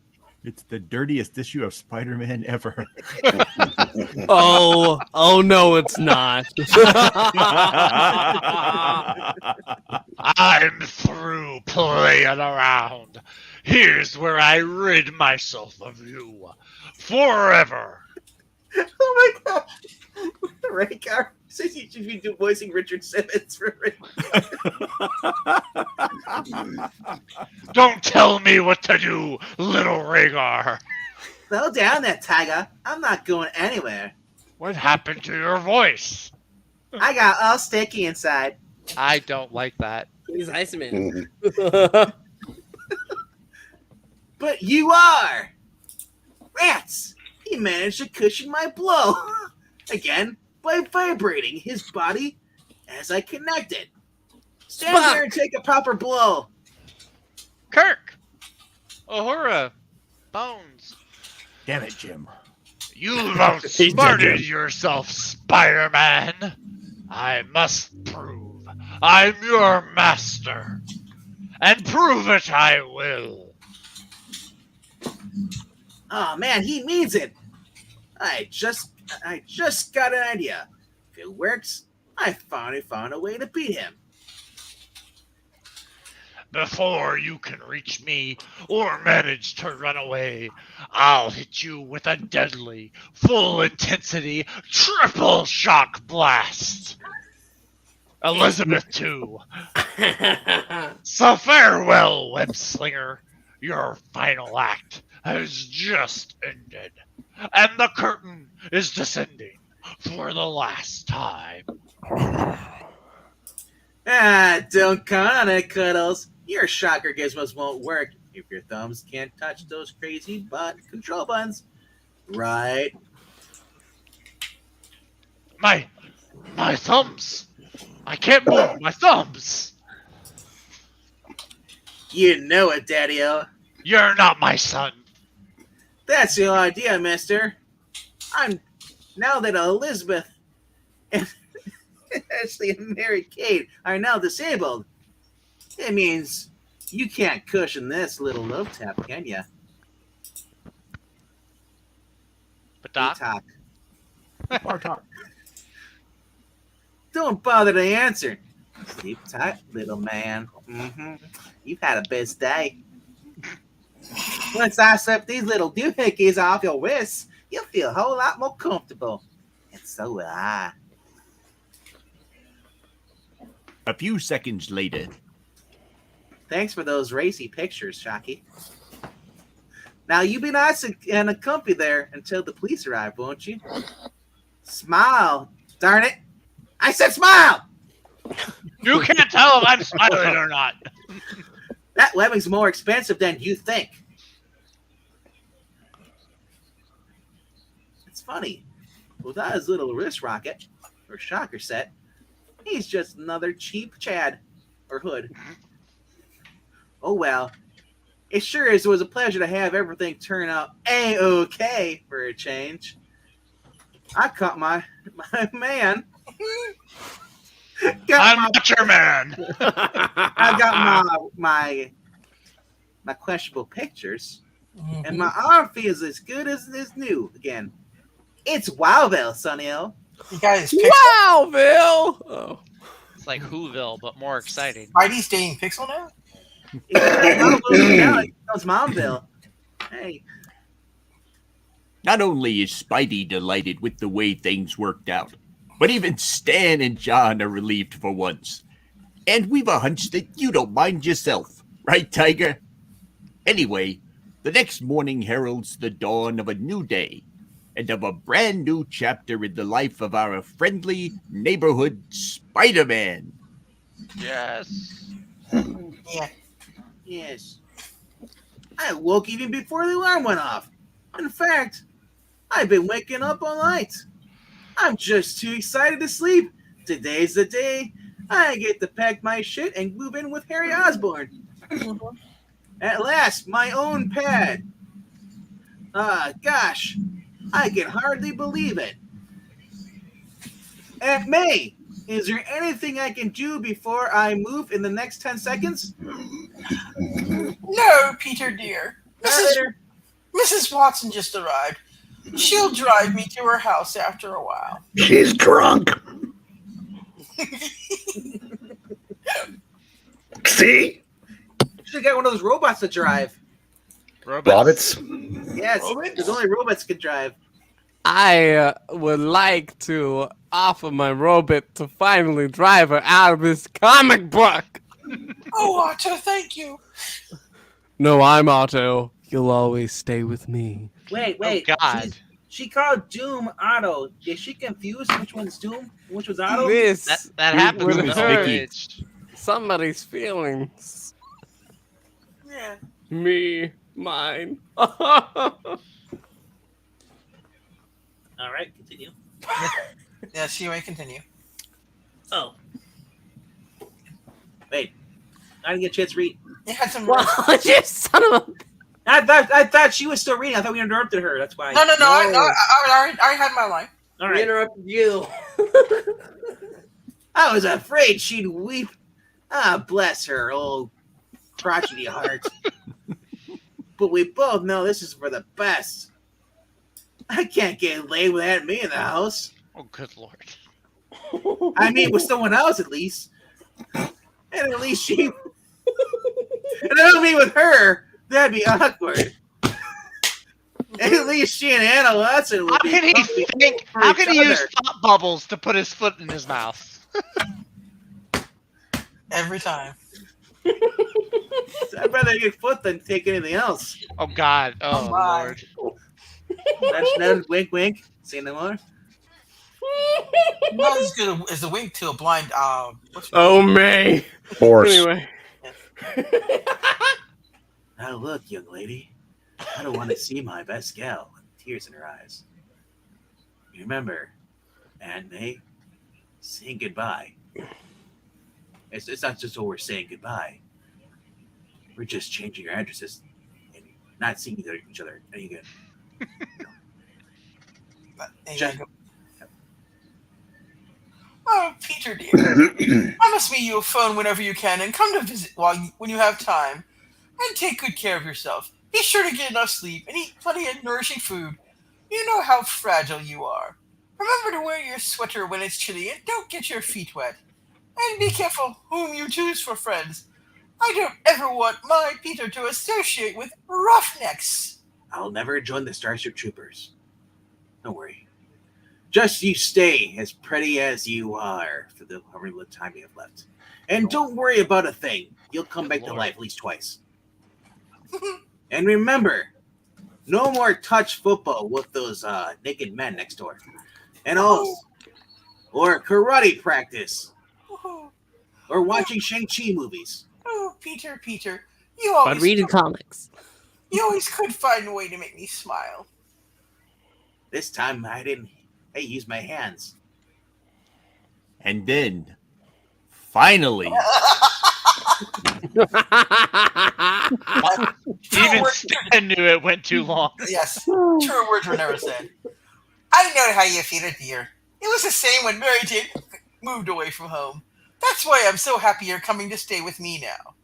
It's the dirtiest issue of Spider-Man ever. Oh no, it's not. I'm through playing around. Here's where I rid myself of you. Forever. Oh, my gosh. Raycar says you should be voicing Richard Simmons for Don't tell me what to do, little Rhaegar. Slow down there, Tiger. I'm not going anywhere. What happened to your voice? I got all sticky inside. I don't like that. He's Iceman. But you are. Rats! He managed to cushion my blow. Again, by vibrating his body as I connected. Stand there and take a proper blow. Kirk! Uhura! Bones! Damn it, Jim. You've outsmarted yourself, Spider-Man. I must prove I'm your master. And prove it I will. Oh man, he means it. I just got an idea. If it works, I finally found a way to beat him. Before you can reach me or manage to run away, I'll hit you with a deadly, full-intensity, triple shock blast. Elizabeth 2. So farewell, web slinger. Your final act has just ended, and the curtain is descending for the last time. Don't count on it, Cuddles. Your shocker gizmos won't work if your thumbs can't touch those crazy control buttons. Right? My thumbs. I can't move my thumbs. You know it, Daddy-O. You're not my son. That's the idea, mister. Now that Elizabeth and Ashley and Mary Kate are now disabled, it means you can't cushion this little love tap, can ya? But Doc? Bartok. Don't bother to answer. Sleep tight, little man. You've had a best day. Once I slip these little doohickeys off your wrists, you'll feel a whole lot more comfortable. And so will I. A few seconds later. Thanks for those racy pictures, Shocky. Now you be nice and comfy there until the police arrive, won't you? Smile, darn it! I said smile! You can't tell if I'm smiling or not. That webbing's more expensive than you think. It's funny. Without his little wrist rocket, or shocker set, he's just another cheap Chad, or Hood. Oh well. It sure is. It was a pleasure to have everything turn out A-okay for a change. I caught my man. I'm not your man. I got my questionable pictures, and my arm feels as good as new again. It's Wowville, Sonny-O. You guys pixel. Wowville! Oh. It's like Whoville, but more exciting. Spidey's dating Pixel now? It's Momville. Hey. Not only is Spidey delighted with the way things worked out, but even Stan and John are relieved for once. And we've a hunch that you don't mind yourself, right, Tiger? Anyway, the next morning heralds the dawn of a new day and of a brand new chapter in the life of our friendly neighborhood Spider-Man. Yes. Yeah. Yes. I woke even before the alarm went off. In fact, I've been waking up all night. I'm just too excited to sleep. Today's the day I get to pack my shit and move in with Harry Osborn. At last, my own pad. Gosh, I can hardly believe it. Aunt May, is there anything I can do before I move in the next 10 seconds? No, Peter dear. Mrs. Watson just arrived. She'll drive me to her house after a while. She's drunk. See? Should have got one of those robots to drive. Robots? Yes, because only robots can drive. I would like to offer my robot to finally drive her out of this comic book. Oh, Otto, thank you. No, I'm Otto. You'll always stay with me. Wait. Oh, God. She called Doom Otto. Is she confused which one's Doom? Which was Otto? This That happens would in the hurt village. somebody's feelings. Yeah. Me, mine. All right, continue. Yes, you may continue. Oh, wait. I didn't get a chance to read. You had some. Well, you son of a. I thought she was still reading. I thought we interrupted her. That's why. No. I already had my line. All We right. interrupted you. I was afraid she'd weep. Ah, bless her old crotchety heart. But we both know this is for the best. I can't get laid with Aunt Me in the house. Oh, good lord. I mean, with someone else at least. And at least she. And I don't mean with her. That'd be awkward. And at least she and Anna Watson would How be can he comfy think? for How each can he use other. thought bubbles to put his foot in his mouth? Every time. I'd rather get foot than take anything else. Oh God. Oh my. lord. Nudge, wink, wink. Say no more. Not as good as a wink to a blind. Oh, May. Horse. Anyway. Now look, young lady. I don't want to see my best gal with tears in her eyes. Remember, Aunt May, saying goodbye. It's not just we're saying goodbye. We're just changing our addresses and not seeing each other any good. Just, Oh, Peter dear, promise me you'll phone whenever you can and come to visit when you have time. And take good care of yourself. Be sure to get enough sleep and eat plenty of nourishing food. You know how fragile you are. Remember to wear your sweater when it's chilly and don't get your feet wet. And be careful whom you choose for friends. I don't ever want my Peter to associate with roughnecks. I'll never join the Starship Troopers. Don't worry. Just you stay as pretty as you are for the however little time you have left. And don't worry about a thing. You'll come back to life at least twice. And remember, no more touch football with those naked men next door. And also, or karate practice. Or watching Shang-Chi movies. Oh, Peter, you always But reading comics. You always could find a way to make me smile. This time I didn't use my hands. And then, finally, Even Stan knew it went too long. Yes, true words were never said. I know how you feel, dear. It was the same when Mary Jane moved away from home. That's why I'm so happy you're coming to stay with me now.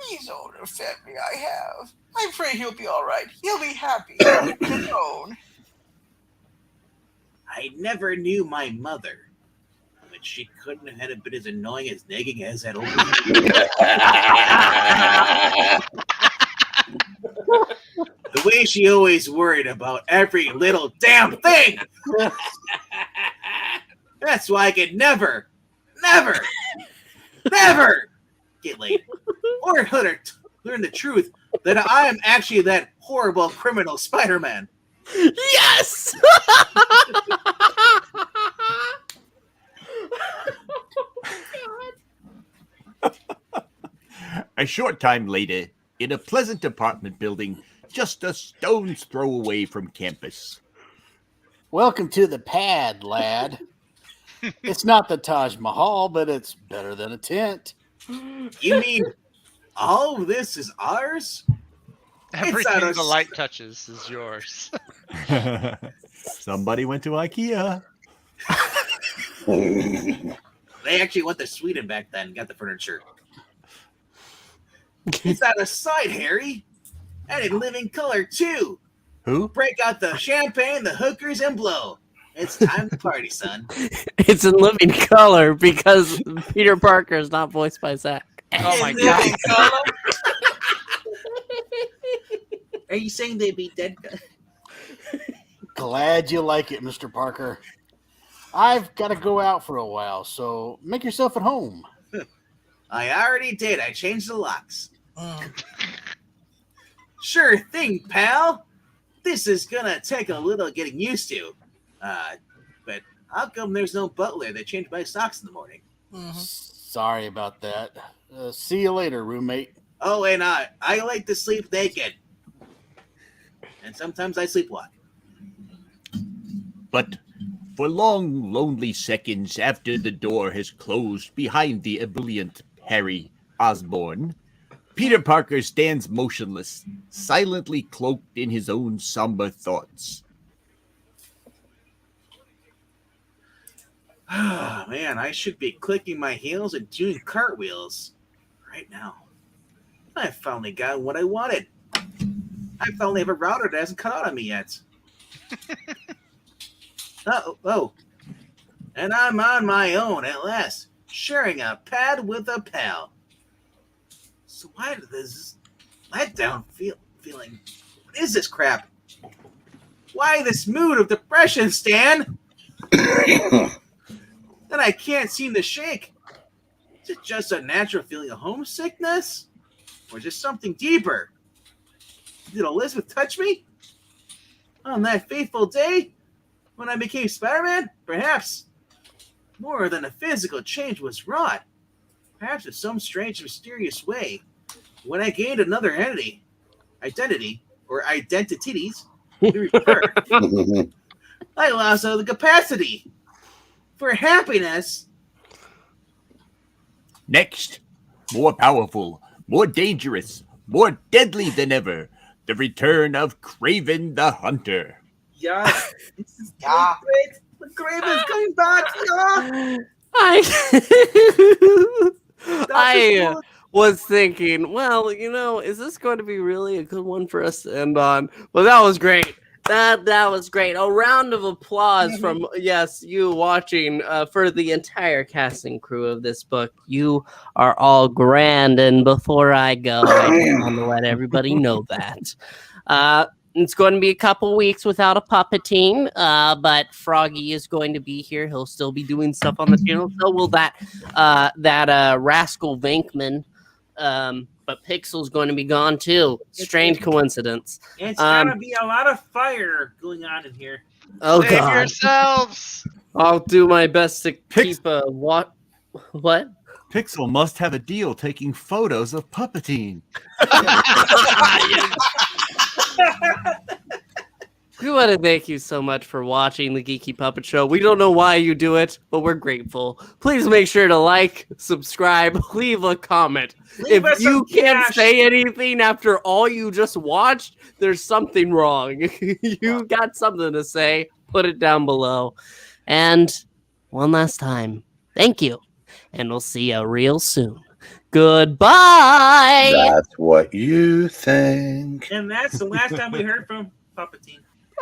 He's all the family I have. I pray he'll be all right. He'll be happy. Alone. I never knew my mother. But she couldn't have been as annoying as nagging as that old The way she always worried about every little damn thing. That's why I could never get laid. Or learn the truth that I am actually that horrible criminal Spider-Man. Yes! a short time later, in a pleasant apartment building just a stone's throw away from campus. Welcome to the pad, lad. It's not the Taj Mahal, but it's better than a tent. You mean all of this is ours? Everything the light touches is yours. Somebody went to IKEA. They actually went to Sweden back then and got the furniture. It's out of sight, Harry. And in living color, too. Who? Break out the champagne, the hookers, and blow. It's time to party, son. It's in living color because Peter Parker is not voiced by Zach. Oh my god. Are you saying they'd be dead? Glad you like it, Mr. Parker. I've got to go out for a while, so make yourself at home. I already did. I changed the locks. Sure thing, pal. This is gonna take a little getting used to. But how come there's no butler that changed my socks in the morning? Sorry about that. See you later, roommate. Oh, and I like to sleep naked. And sometimes I sleepwalk. But for long, lonely seconds after the door has closed behind the ebullient Harry Osborn, Peter Parker stands motionless, silently cloaked in his own somber thoughts. Ah, man, I should be clicking my heels and doing cartwheels right now. I finally got what I wanted. I finally have a router that hasn't cut out on me yet. Oh, and I'm on my own at last, sharing a pad with a pal. So why does this letdown feeling? What is this crap? Why this mood of depression, Stan? That I can't seem to shake. Is it just a natural feeling of homesickness? Or just something deeper? Did Elizabeth touch me? On that fateful day? When I became Spider-Man? Perhaps. More than a physical change was wrought. Perhaps in some strange, mysterious way. When I gained another identity, or identities, I lost all the capacity for happiness. Next, more powerful, more dangerous, more deadly than ever, the return of Kraven the Hunter. Yes, this is Yeah. great. The Kraven's coming back. Yeah. I was thinking, well, is this going to be really a good one for us to end on? Well, that was great. That was great. A round of applause from you watching for the entire casting crew of this book. You are all grand. And before I go, I just want to let everybody know that. It's going to be a couple weeks without a puppeting, but Froggy is going to be here. He'll still be doing stuff on the channel. So will that rascal Venkman. But Pixel's going to be gone too. Strange coincidence. It's gonna be a lot of fire going on in here. Oh Save God! yourselves. I'll do my best to keep a what? What? Pixel must have a deal taking photos of puppeting. We want to thank you so much for watching the Geeky Puppet Show. We don't know why you do it, but we're grateful. Please make sure to like, subscribe, leave a comment. Leave us If you some can't cash. say anything after all you just watched, there's something wrong. You got something to say, put it down below. And one last time, thank you. And we'll see you real soon. Goodbye. That's what you think. And that's the last time we heard from Palpatine.